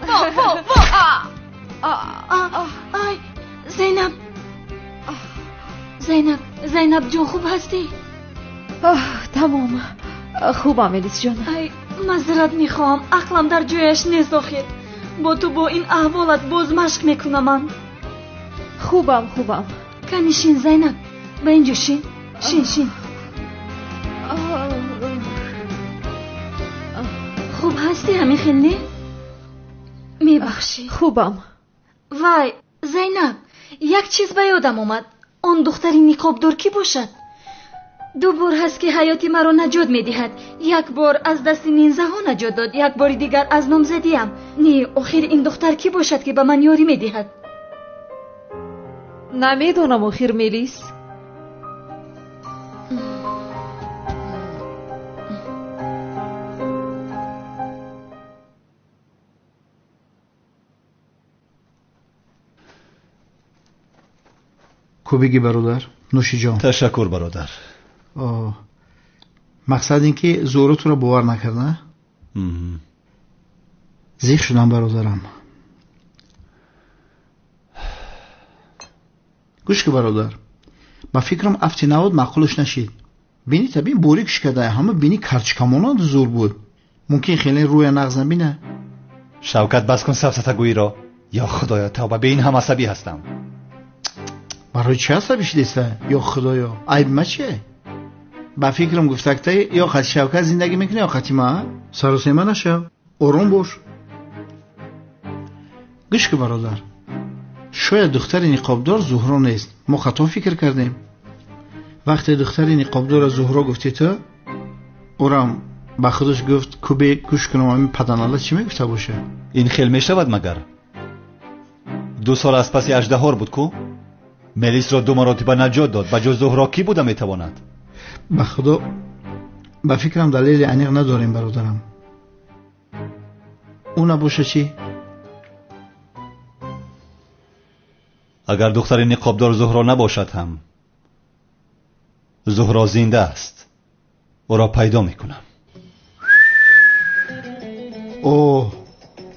زینب جون خوب هستی؟ تمام خوبم ملیس جان. ای معذرت میخوام، عقلم در جایش نیست. آخر با تو با این احوالت باز مشق میکنم. من خوبم. کنی شین زینب، به اینجا شین. خوب هستی همین خیلی؟ میبخشی؟ خوبم. وای زینب، یک چیز به یادم اومد. آن دختری نقابدار کی باشد؟ 2 بار هست که حیاتی مرا نجات میدهد. یک بار از دست نینزه ها نجات داد، یک بار دیگر از نامزدیم. نی آخر این دختر کی باشد که به من یاری میدهد؟ نمیدونم آخر ملیس. کوبیگی برادر، نوشی جان. تشکر برادر. مقصد این که زورو تو را باور نکرده؟ زیخ شدم برادرم. گوش که برادر، با فکرم افتی نواد معقولش نشید. بینی تبین بوریکش کده، همه بینی کرچکمانان زور بود. ممکن خیلی روی نغزن بینه. شوکت بس کن سفسطه گویی را. یا خدایا توبه، به این هم عصبی هستم. برای چه عصبی شدیسته؟ یا خدایا عیب ما چیه؟ با فکرم گفتکته یا خط شوکت زندگی میکنه یا خطی ما. سر و سیمه نشو، آروم باش. گوش که برادر، شاید دختر نقابدار زهرا نیست. ما خطا فکر کردیم. وقتی دختر نقابدار زهرا گفتی تو، اورم با خودش گفت کوبه گوش کنم همین پدناله چی میگفته باشه؟ این خیل میشود مگر؟ 2 سال از پس اژدهار بود کو؟ ملیس را 2 مراتبه نجات داد. با جز زهرا کی بوده میتواند؟ به خدا با فکرم دلیل عمیق نداریم برادرم. اون نباشه چی؟ اگر دختر نقابدار زهرا نباشد هم زهرا زنده است. او را پیدا میکنم. اوه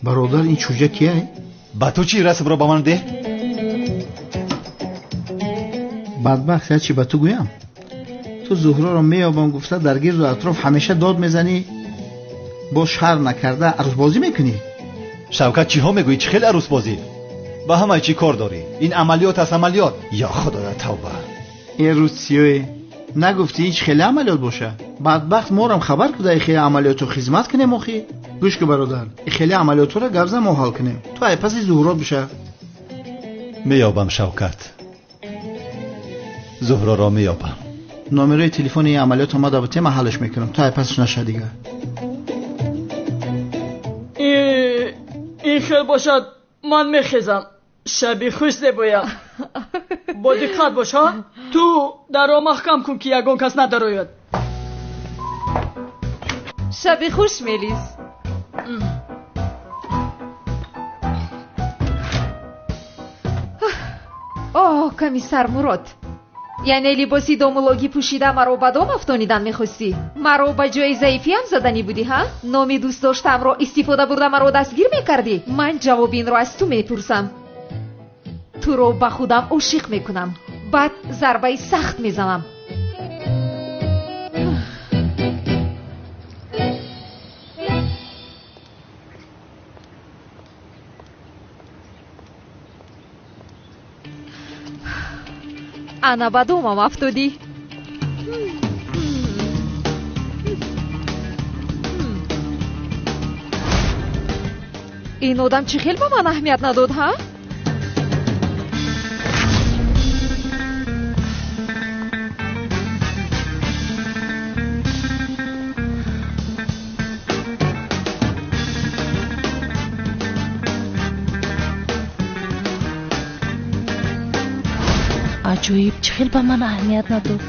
برادر، این چوجه کیه؟ با تو چی؟ رسم را با من ده. بدبخت چی با تو گویم؟ تو زهرا را میابم گفته در گرد و اطراف همیشه داد میزنی، با شر نکرده عروس بازی میکنی. شوکت چی ها میگویی؟ چی خیلی عروس بازی؟ با همه چی کار داری؟ این عملیات است عملیات. یا خدایا توبه. این روز سیوی نگفتی هیچ خیلی عملیات باشه؟ بدبخت مورم خبر کده خیلی عملیاتو خدمت کنیم اخی؟ گوش که برادر خیلی عملیاتو را گفزه ما حل کنیم تو ای پس زهرا بشه میابم شوکت زهرا را میابم نمره تلفن این عملیات ما دابطه ما حلش میکنم تو ای پسش نشه دیگه این خیلی باشد من میخیزم شبی خوش زبایم با دقت باش ها تو در را محکم کن که یگان کس نداروید شبی خوش ملیس اوه کمیسر مراد یعنی لباسی دومولوگی پوشیده مرا با دام افتانیدن میخواستی؟ مرا با جای ضعیفی هم زدنی بودی ها؟ نامی دوست داشتم را استفاده برده مرا دستگیر میکردی؟ من جواب این را از تو میپرسم تو رو با خودم عاشق میکنم بعد ضربه سخت میزنم انا با دومم افتادی این آدم چی خیلی با من اهمیت نداد ها؟ عجایب چه خیلی به من اهمیت نداد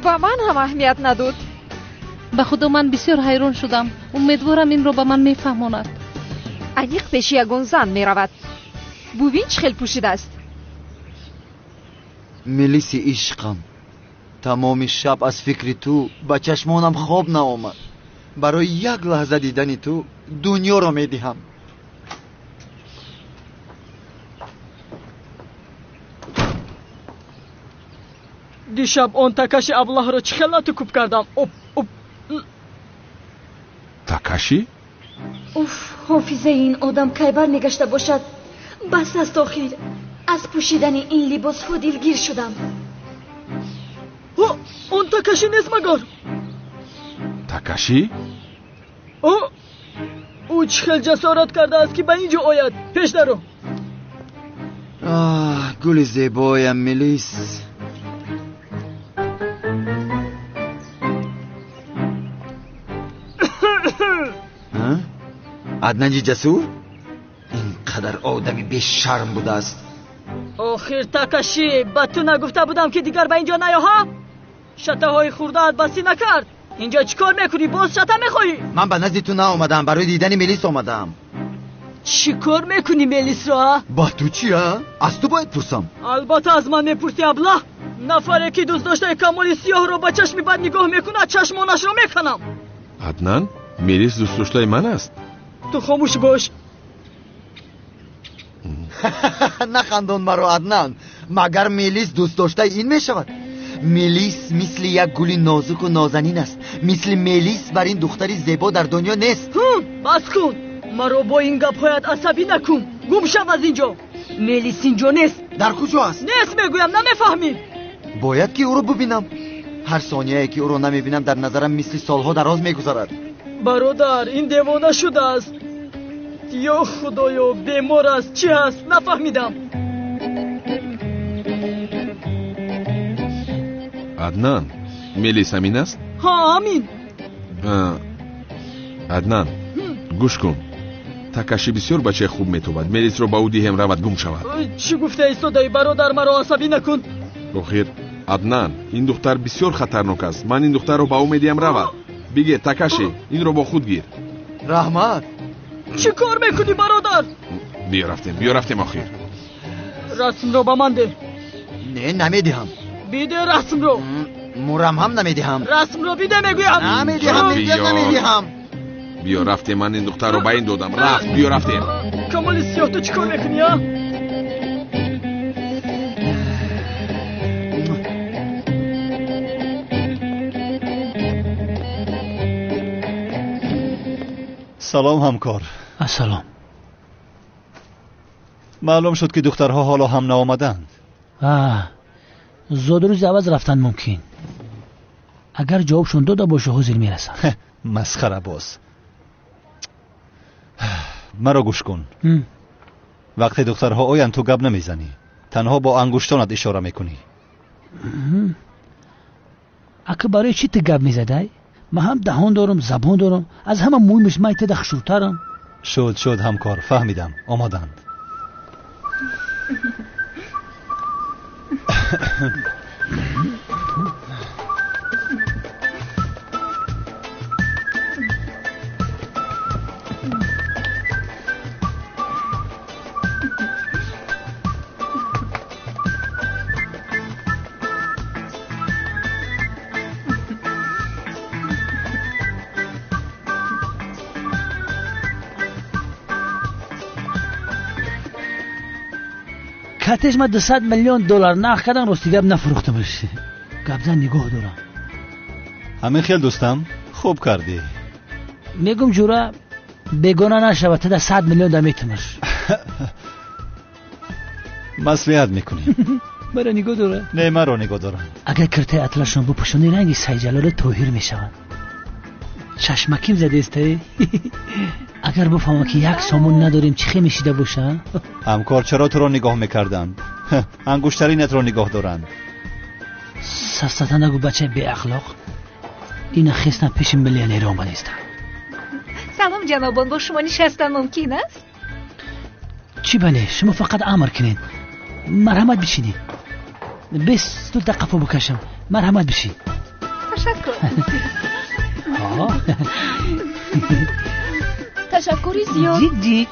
با من هم اهمیت نداد به خدا من بسیار حیران شدم امیدوارم این رو به من میفهماند انیق پیش یگان زن میرود ببین چه خیلی پوشیده است ملیسی عشقم تمام شب از فکر تو با چشمانم خواب نآمد برای یک لحظه دیدن تو دنیا را میدهم دیشب آن تکش ابله را چه خیلی کوب کردم تکشی؟ اوف حافظه این آدم کی بر نگشته باشد بس است آخر از پوشیدن این لباس ها دلگیر شدم اون تکشی نیست مگر تکشی؟ او چه خیلی جسارت کرده است که به اینجا آید پیش درو گل زیبایم ملیس عدنان جسور اینقدر آدمی بی شرم بوده است آخر تکشی به تو نگفته بودم که دیگر به اینجا نیا ها شته های خوردهت بسی نکرد اینجا چیکار میکنی باز شته میخوایی من به نزد تو نآمدم برای دیدن ملیس آمدم چیکار میکنی ملیس را با تو چی ها از تو باید پرسم البته از من میپرسی ابله نفره که دوست داشته کمالی سیاه رو با چشمی بد نگاه میکنه چشمانش رو میکنم عدنان ملیس دوست داشته من است تو خاموش باش نخندون مرا عدنان مگر ملیس دوست داشته این میشود ملیس مثل یک گلی نازک و نازنین است مثل ملیس بر این دختری زیبا در دنیا نیست بس کن مرا با این گپ‌هایت عصبی نکن گم شو از اینجا ملیس اینجا نیست در کجا است نیست میگویم نمیفهمی باید که او رو ببینم هر ثانیه که او رو نمیبینم در نظرم مثل سالها دراز میگذرد برادر این دیوانه شده است یا خدایا بیمار است چی هست نفهمیدم عدنان ملیس همین است؟ ها همین عدنان گوش کن تکشی بسیار بچه خوب میتوبد ملیس رو با او دیهم رود گم شود چی گفته ایستادی برادر مرا عصبی نکن بخیر عدنان این دختر بسیار خطرناک است من این دختر رو با او میدیم رود بگه تکشی این رو با خود گیر رحمت چی کار میکنی برادر بیا رفتیم آخر رسم رو با من ده نه نمیدهم بیده رسم رو مورم هم نمیدهم رسم رو بیده میگویم نمیدهم بیا رفتیم من این دختر رو با این دادم رفت بیا رفتیم کمال سیاه تو چی کار میکنی ها سلام همکار سلام معلوم شد که دخترها حالا هم نآمدند زود روز عوض رفتن ممکن. اگر جوابشون داده باشه حضور میرسن. مسخره باز. مرا گوش کن. وقتی دخترها آین تو گپ نمیزنی، تنها با انگشتانت اشاره میکنی. اگه برای چی تو گپ میزدی؟ من هم دهان دارم، زبان دارم، از همه مهمش من تده خشورترم. شد همکار، فهمیدم. آمادند. کاتش ما 200 میلیون دلار نقد کردن راستی گپ نفروخته باشه. گپزن نگاه دارم. همین خیال دوستم خوب کردی. میگم جورا بگونه نشود تا 100 میلیون دمیتمش. مصلحت میکنی. مرا نگاه داره؟ نه مرا نگاه دارم. اگر کرته اطلسشون بپوشونی رنگی سیجلال توهیر میشود. چشمکیم زده استه. اگر بفهمم که یک سامون نداریم چی میشیده باشه؟ همکار چرا تو را نگاه میکردند؟ انگشترینت را نگاه دارند. سستتا نگو بچه بی اخلاق. این خیستن پیش میلیونر آمده است. سلام جنابان، با شما نشستن ممکن است؟ چی بله؟ شما فقط امر کنین. مرحمت بشینید. 20 دقیقه بکشم. مرحمت بشین. تشکر. تشکری زیاد. جیک.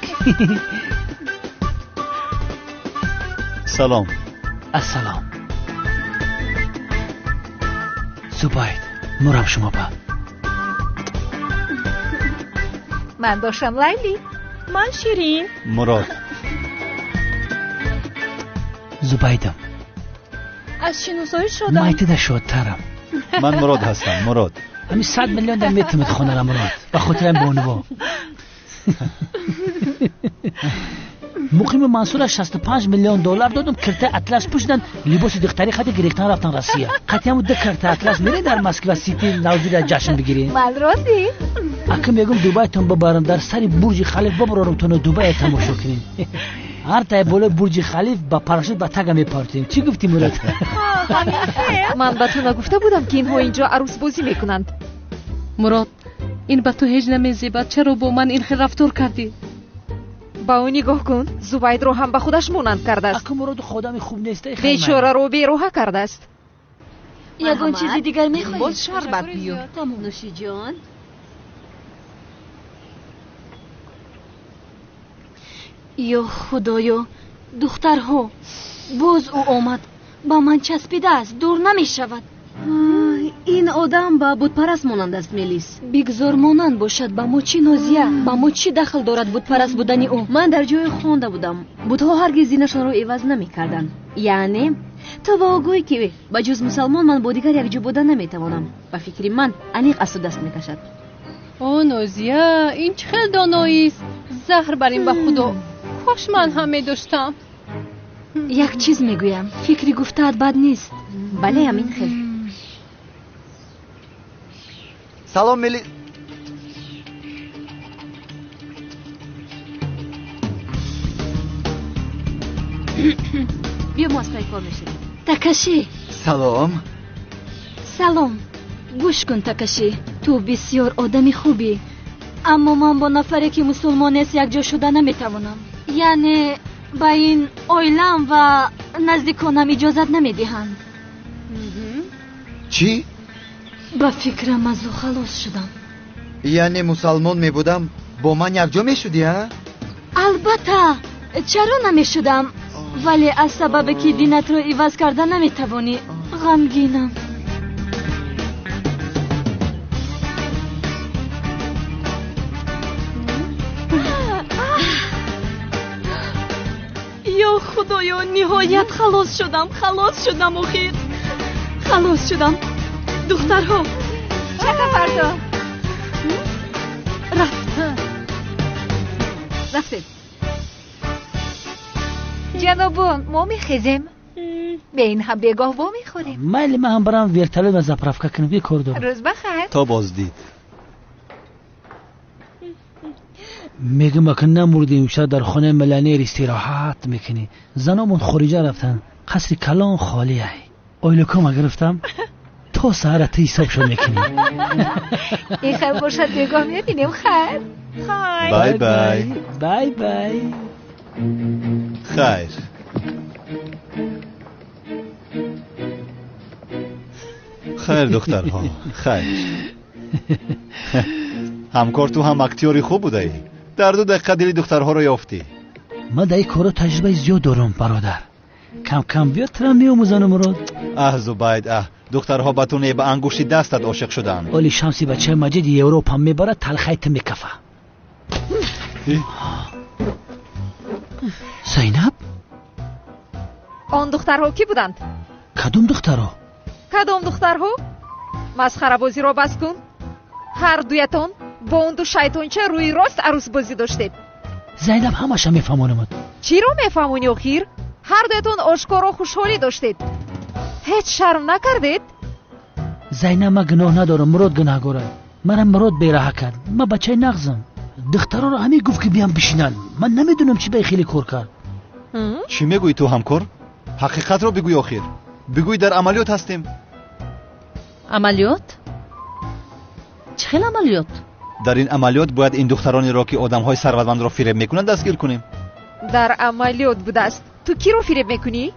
سلام. السلام. زبید مرام شما با. من باشم لیلی. من شیرین. مراد. زبیدم. از شناسایی شدم. مایتده شدترم. من مراد هستم. مراد. همین 100 میلیون در میتونید خونه را مراد. و خاطرم بانوا. مقیم منصور 65 میلیون دلار دادم کرته اطلس پوشیدن لباس دختری خاطر گرفتن رفتن روسیه. قطعا مده کرته اطلس میره در مسکو سیتی نوزیر جشن بگیرین. من راستی؟ اگه میگم دبی تون ببرم در سری برج خلیفه ببرم تون دبی تماشا کنین. هر تا بالا برج خلیفه با پاراشوت با تگ میپارتیم. چی گفتی مراد؟ من به تو نگفته بودم که اینها اینجا عروس بازی میکنند. مراد، این به تو هیچ نمیزیبد. چرا با من این خیلی رفتار کردی؟ با اون نگاه کن. زبید رو هم به خودش مانند کرده است. اگه مراد خودم خوب نیست. بیچاره رو بیروحه کرده است. یگان چیزی دیگر میخوایی؟ باز شربت بیو. نوشی جان. یا خدایا، دخترها باز او آمد. با من چسبیده است، دور نمی شود. این آدم با بتپرست مانند است میلیس. بگذار مانند باشد. با ما چی نازیه؟ با ما چی دخل دارد بتپرست بودنی او؟ من در جای خوانده بودم بتها هرگز دینشان رو عوض نمی کردن. یعنی تو با گویی که با جز مسلمان من با دیگر یک جو بودن نمی توانم. با فکری من انیق از دست می کشد. او نازیه، این چه خیلی دانایی است. زهر بریم به خدا. کاش من هم می داشتم. یک چیز میگویم، فکری گفته‌ات بد نیست. بله همین خیلی. سلام میلی. بیا ما از پای کار میشیم. تاکاشی. سلام. سلام. گوش کن تاکاشی، تو بسیار آدمی خوبی، اما من با نفری که مسلمان است یک جا شده نمیتوانم. یعنی با این اویلم و نزدیکانم اجازت نمیدهند. چی؟ با فکرم از او خلاص شدم. یعنی مسلمان میبودم با من یک جا میشدی ها؟ البته چرا نمیشدم، ولی از سبب که دینت رو عوض کرده نمیتوانی. غمگینم. یا خدایا، نهایت خلاص شدم آخر. خلاص شدم. دخترها چکه فردا رفتیم. جنابان، ما میخیزیم. به این هم بگاه با میخوریم. مایل ما هم برام ورتالو و زپرافکا کنم یه کار دارم. روز بخیر. تا بازدید. میگم که نمردیم شاید در خانه ملانیر استراحت میکنی. زنامون خارجه رفتن. قصر کلان خالیه. اویلکو ما گرفتم. تو ساعت حساب شو میکنی. این خیر باشد بگاه میبینیم. خیر. بای بای. بای بای. خیر. خیر دخترها. خیر. همکار تو هم اکتیوری خوب بودی. در 2 دقیقه دل دخترها رو یافتی. ما در این کارو تجربه زیاد دارم برادر. کم کم بیاد ترم میاموزن مراد. زبید دخترها به تو به انگشتی دستت عاشق شدن. ولی شمسی بچه مجید یوروپ هم میبره تلخیت میکفه. زینب؟ آن دخترها کی بودند؟ کدوم دخترها؟ کدوم دخترها؟ مسخره بازی رو بس کن. هر دویتون با اون 2 شیطانچه روی راست عروس بازی داشتید. زینب همش میفهمونم. چی رو میفهمونی اخیر؟ هر دویتون آشکارا خوشحالی داشتید. هیچ شرم نکردید؟ زینب ما گناه ندارم. مراد گناهگاره. منم مراد بیراه کرد. ما بچه نغزم. دخترها رو همین گفت که بیام بشینن. من نمیدونم چی به خیلی کار کرد. چی میگویی تو همکار؟ حقیقت رو بگوی آخر. بگوی در عملیات هستیم. عملیات؟ چه خیلی عملیات؟ در این عملیات باید این دخترانی را که آدم‌های ثروتمند را فریب میکنند دستگیر کنیم. در عملیات بوده است. تو کی رو فریب میکنی؟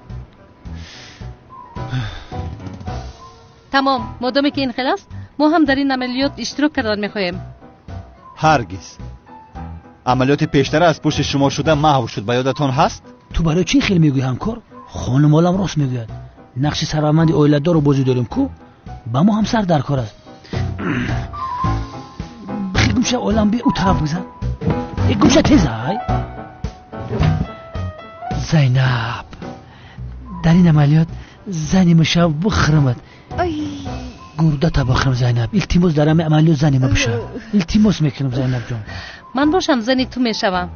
تمام. مادامی که این خیلی است ما هم در این عملیات اشتراک کردن میخوایم. هرگز. عملیات پیشتر از پشت شما شده محو شد. به یادتان هست؟ تو برای چی خیلی میگوی همکار؟ خانم آلم راست میگوید. نقش ثروتمند اویلت‌دار رو بازی داریم کو با ما هم سر در کار است. بخیر گوشه آلم بی او طرف بزن. یک گوشه تیزه های. زینب در این عملیات زنی مشه بخرمد. گرده تا بخرم زینب. التماس دارم عملیات زنی ما بشه. التماس میکنم زینب جان. من باشم زنی تو میشوم.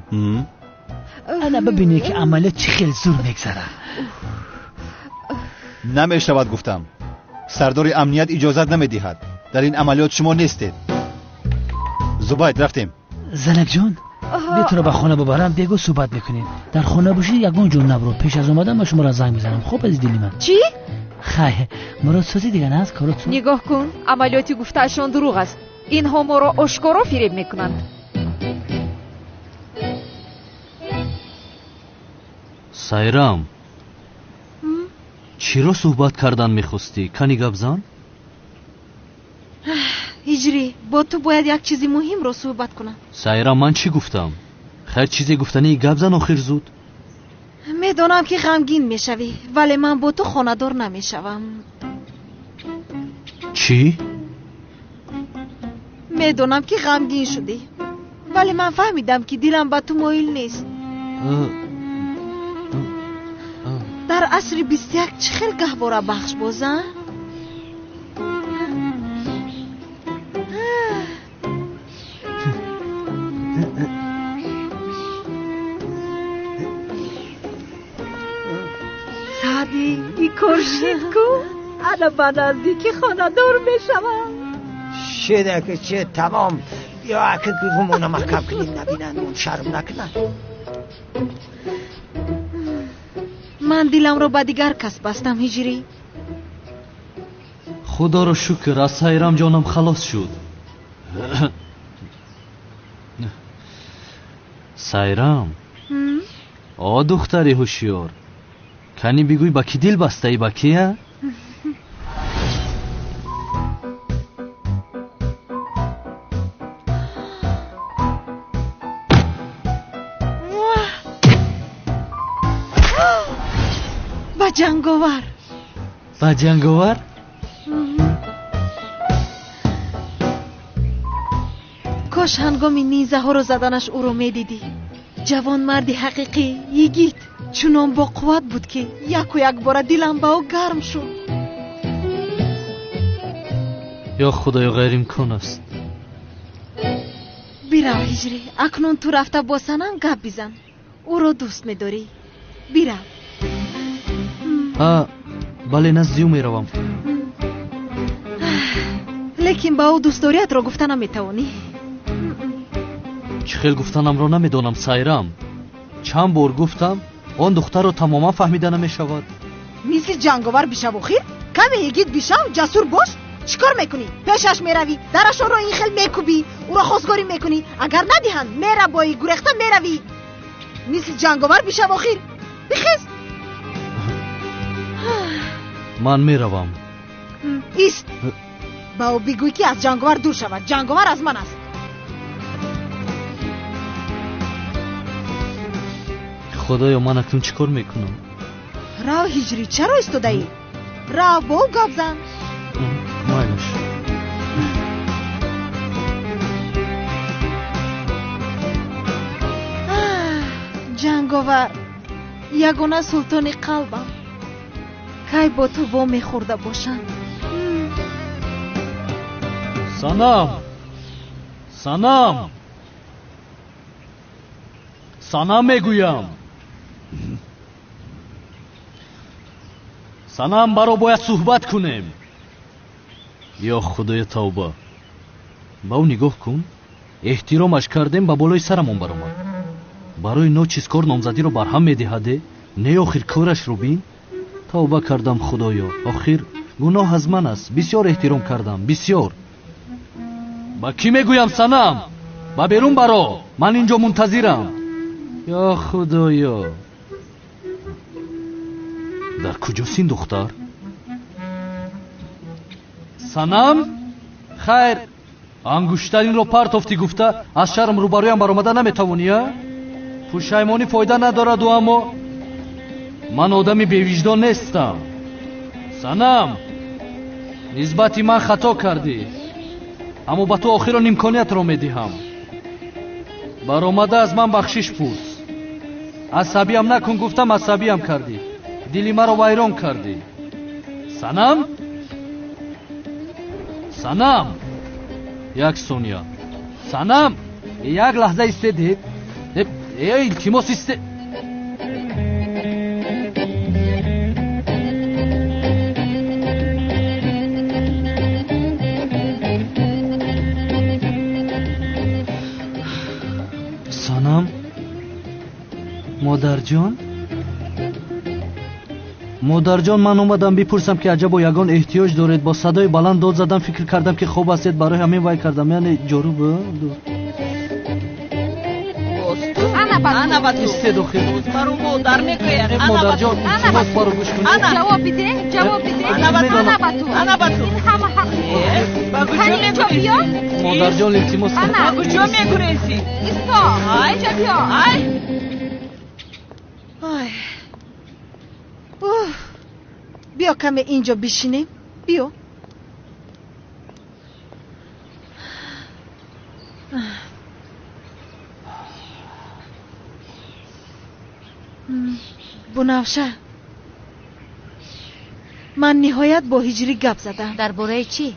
انا ببینی که عملیات چی خیلی زور میگذره. نمیشود گفتم. سردار امنیت اجازت نمیدهد. در این عملیات شما نیستید. زبید رفتیم. زنک جان بیتونه به خانه ببرم بگو صحبت میکنیم. در خانه باشی یگان جون نبرو. پیش از اومدم من شما را زنگ میزنم. خوب از دلی من. چی؟ خیلی مراد سازی دیگه نه از کارتون. نگاه کن عملیاتی گفتهشان دروغ است. اینها ما را آشکارا فریب میکنند. سایرام چی رو صحبت کردن میخواستی؟ کنی گبزان؟ هجری با تو باید یک چیزی مهم رو صحبت کنم. سایرام من چی گفتم؟ خیر چیزی گفتنی گبزن آخر زود. میدونم که غمگین میشوی ولی من با تو خانه‌دار نمیشوم. چی؟ میدونم که غمگین شدی ولی من فهمیدم که دلم به تو مایل نیست. در عصر 21 چه خیلی گهواره بخش بازن؟ سعدی ای کرشید کو انا به نزدیکی خانه دار میشوم. شده که چه تمام یا اکه گفمونه محکم کنیم نبینن اون شرم نکنن. من دلم رو با دیگر کس بستم هجری. خدا رو شکر از سایرام جانم خلاص شد. سایرام دختری هوشیار کنی بگوی با کی دل بسته ای با کیه؟ با جنگاور. با جنگاور؟ کاش هنگامی نیزه ها رو زدنش او رو میدیدی. جوان مردی حقیقی یگید چونان با قوت بود که یک و یک بار دلم با او گرم شد. یا خدایا غیر امکان است. بیرو هجری اکنون تو رفته با سنم گپ بزن. او رو دوست میداری. بیرو. бале наздию меравам. лекин ба ӯ дӯстдориятро гуфта наметавонӣ? чӣ хел гуфтанамро намедонам сайрам. чанд бор гуфтам он духтарро тамоман фаҳмида намешавад. мисли ҷанговар бишав охир? каме егид бишав, ҷасур бош. чӣ кор мекунӣ? пешаш меравӣ, дарашонро ин хел мекӯбӣ, ӯро хосгорӣ мекунӣ. агар надиҳанд мерабоӣ, гурехта меравӣ. мисли ҷанговар бишав охир. бихез. ман меравам. ист. ба ӯ бигӯй ки аз ҷанговар дур шавад. ҷанговар аз ман аст. худоё, ман акнун чӣ кор мекунам? рав ҳиҷрӣ, чаро истодаӣ? рав бо ӯ гап зан. майлаш. ҷанговар, ягона султони қалбам, кай бо ту во мехӯрда бошам. санам, санам, санам мегӯям. санам, баро бояд суҳбат кунем. ё худоя тавба. ба ӯ нигоҳ кун. эҳтиромаш кардем, ба болои сарамон баромад. барои ночиз кор номзадиро барҳам медиҳаде? не охир корашро бин. тавба кардам худоё. охир гуноҳ аз ман аст. бисёр эҳтиром кардам, бисёр. ба кӣ мегӯям санам? ба берун баро. ман инҷо мунтазирам. ё худоё. дар куҷост ин духтар? санам? хайр, ангуштаринро партофтӣ гуфта аз шарм рӯбарӯям баромада наметавонӣ? пушаймонӣ фоида надораду, аммо ман одами бевиҷдон нестам. санам, нисбати ман хато кардӣ, аммо ба ту охирон имкониятро медиҳам. баромада аз ман бахшиш пурс. асабиям накун гуфтам, асабиям кардӣ. дили маро вайрон кардӣ. санам? санам, як сония. санам, як лаҳза истедед. илтимос истед. санам, модарҷон? модарҷон, ман омадам бипурсам ки аҷабо ягон эҳтиёҷ доред. бо садои баланд дод задам, фикр кардам ки хоб ҳастед, барои ҳамин вай кардам. яъне ҷорӯ истед охир. баро модар мекӯяд. модарҷон, илтимос баро гӯш кунед. ҷавоб биде, ҷавоб биде. ана ба ту. ҳама ҳақ. ба куҷо мекунӣ? модарҷон, илтимос. ана ба куҷо мекунӣ? исто. инҷа биё. биё каме инҷо бишинем. биё. бунавша, ман ниҳоят бо ҳиҷрӣ гап задам. дар бораи чӣ?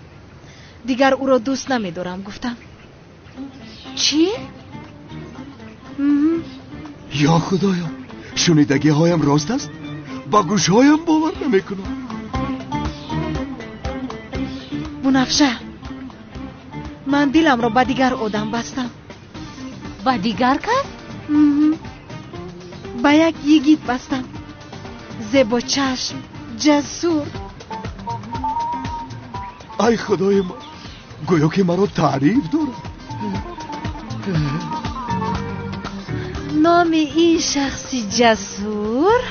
дигар ӯро дӯст намедорам гуфтам. чӣ? ё худоё, шунидагиҳоям рост аст? ба гӯшҳоям бовар намекунам. бунавша, ман диламро ба дигар одам бастам. ба дигар кас? ба як йигит бастам. зебочашм, ҷасур. ай худои ман, гӯё ки маро таъриф дорад. номи ин шахси ҷасур?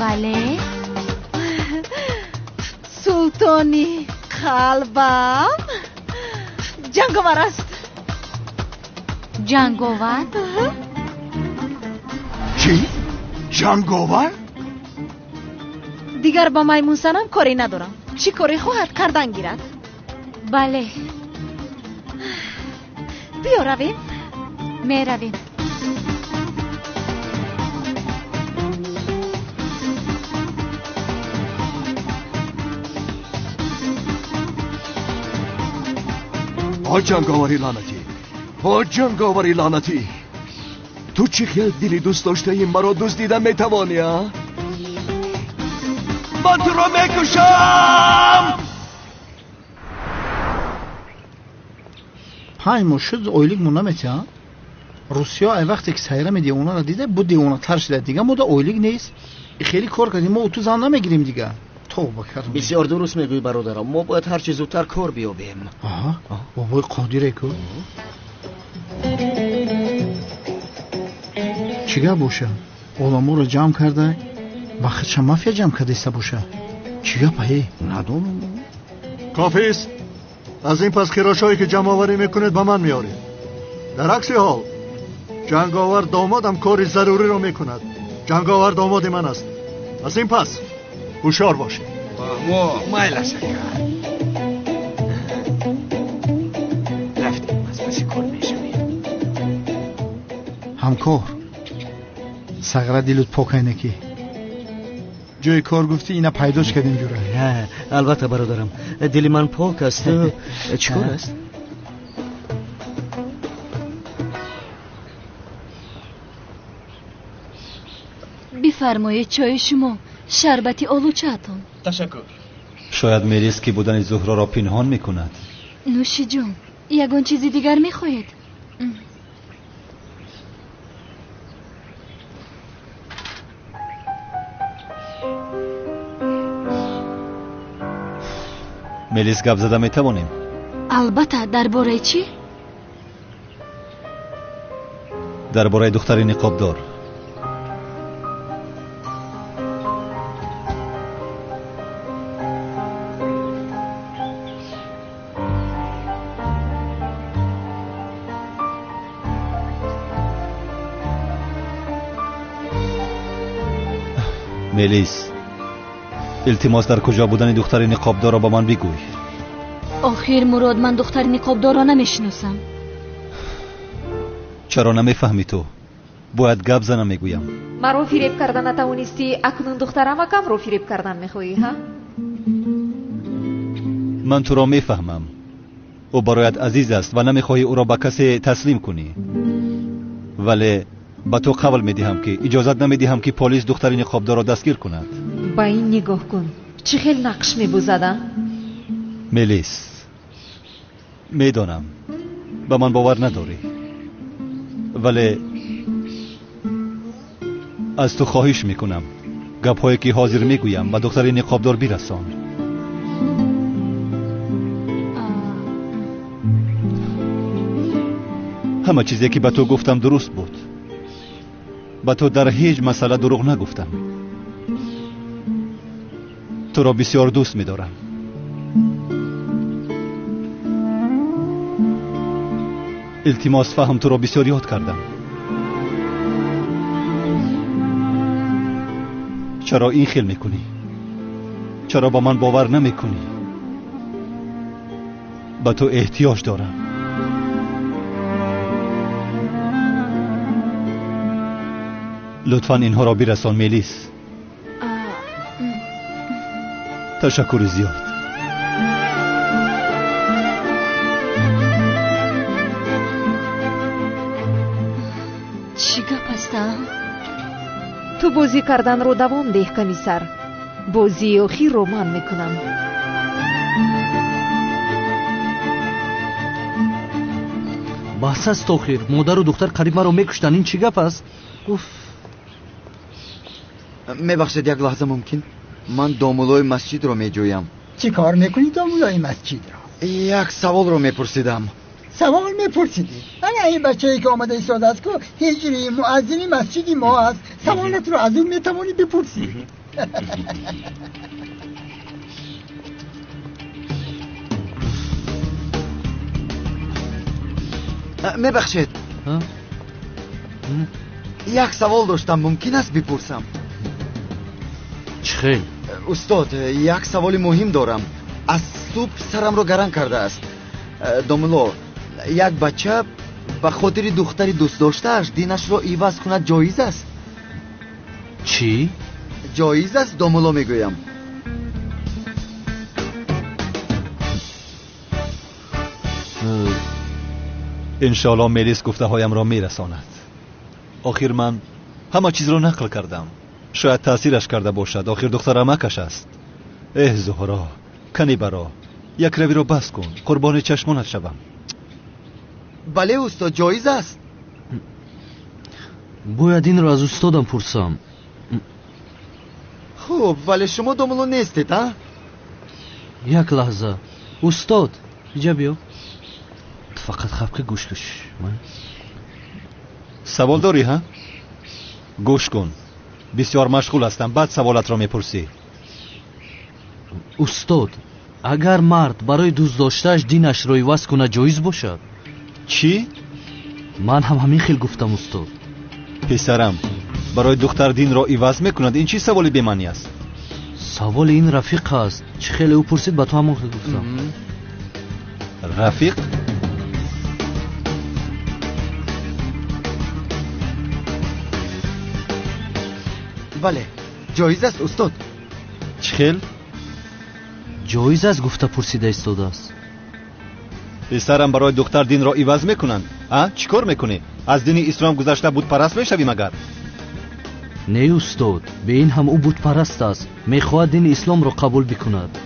бале, султони қалбам ҷанговар аст. ҷанговар? чӣ? ҷанговар? дигар ба маймунсанам коре надорам. чӣ коре хоҳад кардан гирад. бале, биё равем. меравем. о ҷанговари лаънатӣ, о ҷанговари лаънатӣ, ту чӣ хел дили дӯст доштаи маро дуздида метавонӣ? من تو رو میکشم. پای مشد اویلیگ مونامتی ها. روسیا ای وقتی که سیاره میدی اونا رو دیده بود دیگه تر شده دیگه ما دا اویلیگ نیست. خیلی کار کردیم ما تو زن نمیگیریم دیگه. توبه کردم. بسیار درست میگویی برادرم. ما باید هر چه زودتر کار بیابیم. آها بابای قادره کو. چیگه باشه؟ علما رو جمع کرده وقت چه مافیا جمع کرده باشه. چیگه پایی؟ ندونم. کافی است. از این پس خراشایی که جمع آوری میکنید به من میارید. در عکس حال جنگاور دامادم کاری ضروری رو میکند. جنگاور داماد من است. از این پس هوشیار باشید. مایل شکر رفتیم از پسی کار میشویم. همکار سغره دیلت پاک اینکی جای کار گفتی اینا پیداش کردیم جوره. نه البته برادرم دل من پاک است. چیکار است؟ بفرمایید چای شما شربتی آلوچه‌تان. تشکر. شاید میلیس که بودن زهرا را پنهان میکند. نوشی جون یگان چیزی دیگر میخواهید؟ میلیس گپ زده میتوانیم؟ البته. درباره چی؟ درباره دختری نقابدار. میلیس التماس در کجا بودن دختر نقابدار را با من بگوی. آخر مراد من دختر نقابدار را نمیشناسم. چرا نمیفهمی تو؟ باید گپ زنم میگویم. مرا فریب کردن نتوانستی اکنون دخترم کم رو فریب کردن میخوایی ها؟ من تو را میفهمم. او برایت عزیز است و نمیخواهی او را به کسی تسلیم کنی. ولی با تو قول میدهم که اجازت نمیدهم که پلیس دختر نقابدار را دستگیر کند. با این نگاه کن چه خیلی نقش میبوزدن. میلیس میدانم به من باور نداری ولی از تو خواهش میکنم گپ‌هایی که حاضر میگویم به دختر نقابدار برسان. همه چیزی که به تو گفتم درست بود. به تو در هیچ مسئله دروغ نگفتم. تو را بسیار دوست می‌دارم. التماس فهم تو را بسیار یاد کردم. چرا این خیل میکنی؟ چرا با من باور نمیکنی؟ به تو احتیاج دارم. لطفاً اینها را برسان میلیس. تشکر زیاد. چی گپ است؟ تو بازی کردن رو دوام ده کمیسر. بازی آخر رو من میکنم. بحث است آخر. مادر و دختر قریب مرا میکشتن. این چی گپ است؟ میبخشید یک لحظه ممکن؟ من دامولای مسجد رو میجویم. چی کار میکنی دامولای مسجد رو؟ یک سوال رو میپرسیدم. سوال میپرسیدی؟ این بچه‌ای که آمده ایستاده است که هجری مؤذن مسجدی ما است. سوالت رو از اون میتوانی بپرسی. میبخشید یک سوال داشتم، ممکن است بپرسم؟ چه؟ استاد یک سوال مهم دارم. از صبح سرم رو گرم کرده است. دامولو یک بچه به خاطر دختری دوست داشتهش دینش رو عوض کند جایز است؟ چی؟ جایز است دامولو میگویم. انشالله میلیس گفته هایم را میرساند. آخر من همه چیز را نقل کردم. شاید تاثیرش کرده باشد. آخر دختر عمکش است. زهرا کنی برا یک روی رو بس کن، قربان چشمانت شوم. بله استاد، جایز است. باید این رو از استادم پرسم. خب ولی شما دوملو نیستید ها؟ یک لحظه استاد، اینجا بیا. فقط خفکه گوش کش. سوال داری ها؟ گوش کن، بسیار مشغول هستم، بعد سوالت را میپرسی. استاد، اگر مرد برای دوست داشتهش دینش را عوض کنه جایز باشد؟ چی؟ من هم همین خیلی گفتم استاد. پسرم، برای دختر دین را عوض میکند، این چی سوالی به معنی است؟ سوال این رفیق است. چه خیلی او پرسید با تو همون خیلی گفتم. رفیق؟ بله جایز است استاد. چخیل؟ جایز است گفته پرسیده استاد است. پسرم، برای دختر دین را عوض میکنند. چی کار میکنی؟ از دین اسلام گذشته بود پرست میشوی مگر؟ نه استاد، به این هم او بود پرست است، میخواهد دین اسلام را قبول بکند.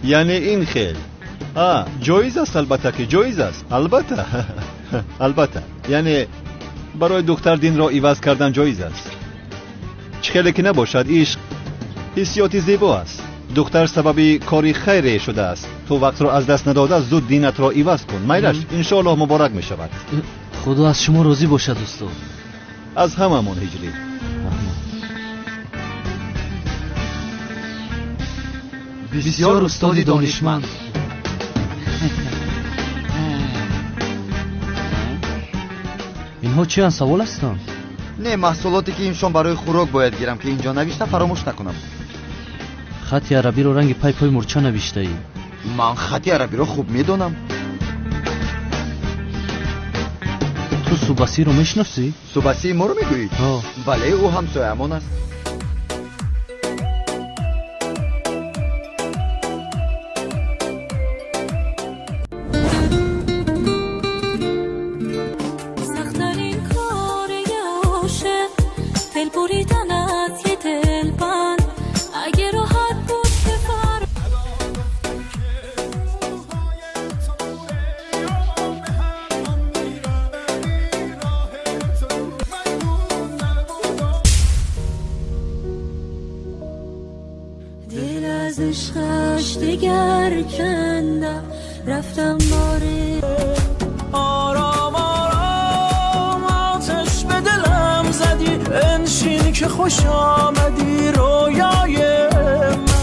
یعنی این خیل. جایز است، البته که جایز است. البته البته یعنی برای دختر دین را عوض کردن جایز است. چه خیلی که نباشد، عشق حسیاتی زیبا است. دختر سبب کاری خیری شده است. تو وقت را از دست نداده زود دینت را عوض کن. میلش انشاءالله مبارک می شود. خدا از شما راضی باشد استاد. از هممون هجری. بسیار استادی دانشمند. اینها چی هست؟ سوال هستند؟ نه، محصولاتی که اینشان برای خوراک باید گیرم که اینجا نوشته فراموش نکنم. خط عربی رو رنگ پای مرچا نوشته ای. من خط عربی رو خوب میدونم. تو سوباسی رو میشناسی؟ سوباسی ما رو میگویی؟ بله، او همسایه‌مان است. عشقش دگر کندم رفتم باره آرام آرام آتش به دلم زدی انشین که خوش آمدی رویای من.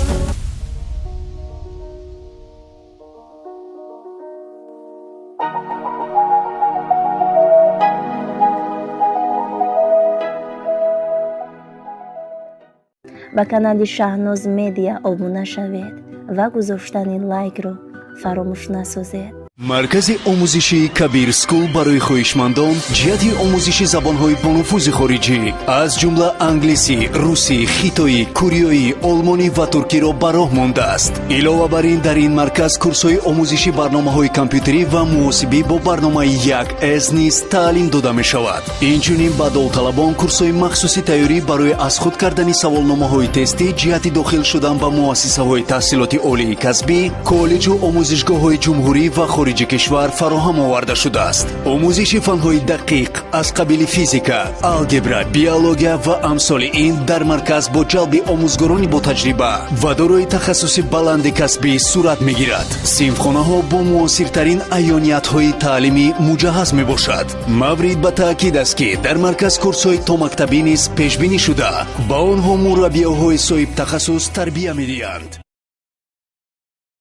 با کانال شاهناز مدیا ابونه شوید و گذاشتن لایک رو فراموش نسازید. مرکز آموزشی کبیر سکول برای خویشمندان جهت آموزش زبان‌های بانفوذ خارجی از جمله انگلیسی، روسی، خیتایی، کوریایی، آلمانی و ترکی را به راه مانده است. علاوه بر این در این مرکز کورس‌های آموزشی برنامه‌های کامپیوتری و محاسبی با برنامه 1S نیز تعلیم داده می‌شود. اینچنین به داوطلبان کورس‌های مخصوصی تیاری برای از خود کردن سوالنامه‌های تستی جهت داخل شدن به مؤسسه‌های تحصیلاتی عالی کسبی، کالج و آموزشگاه‌های جمهوری و خارجی کشور فراهم آورده شده است. آموزش فن‌های دقیق از قبیل فیزیکا، الگبرا، بیولوژیا و امثال این در مرکز با جلب آموزگاران با تجربه و دارای تخصص بلند کسبی صورت می‌گیرد. صنفخانه‌ها با معاصرترین عیانیت‌های تعلیمی مجهز می‌باشد. مورد به تأکید است که در مرکز کورس‌های تا مکتبی نیز پیش بینی شده. با آنها مربی‌های صاحب تخصص تربیت می‌دهند.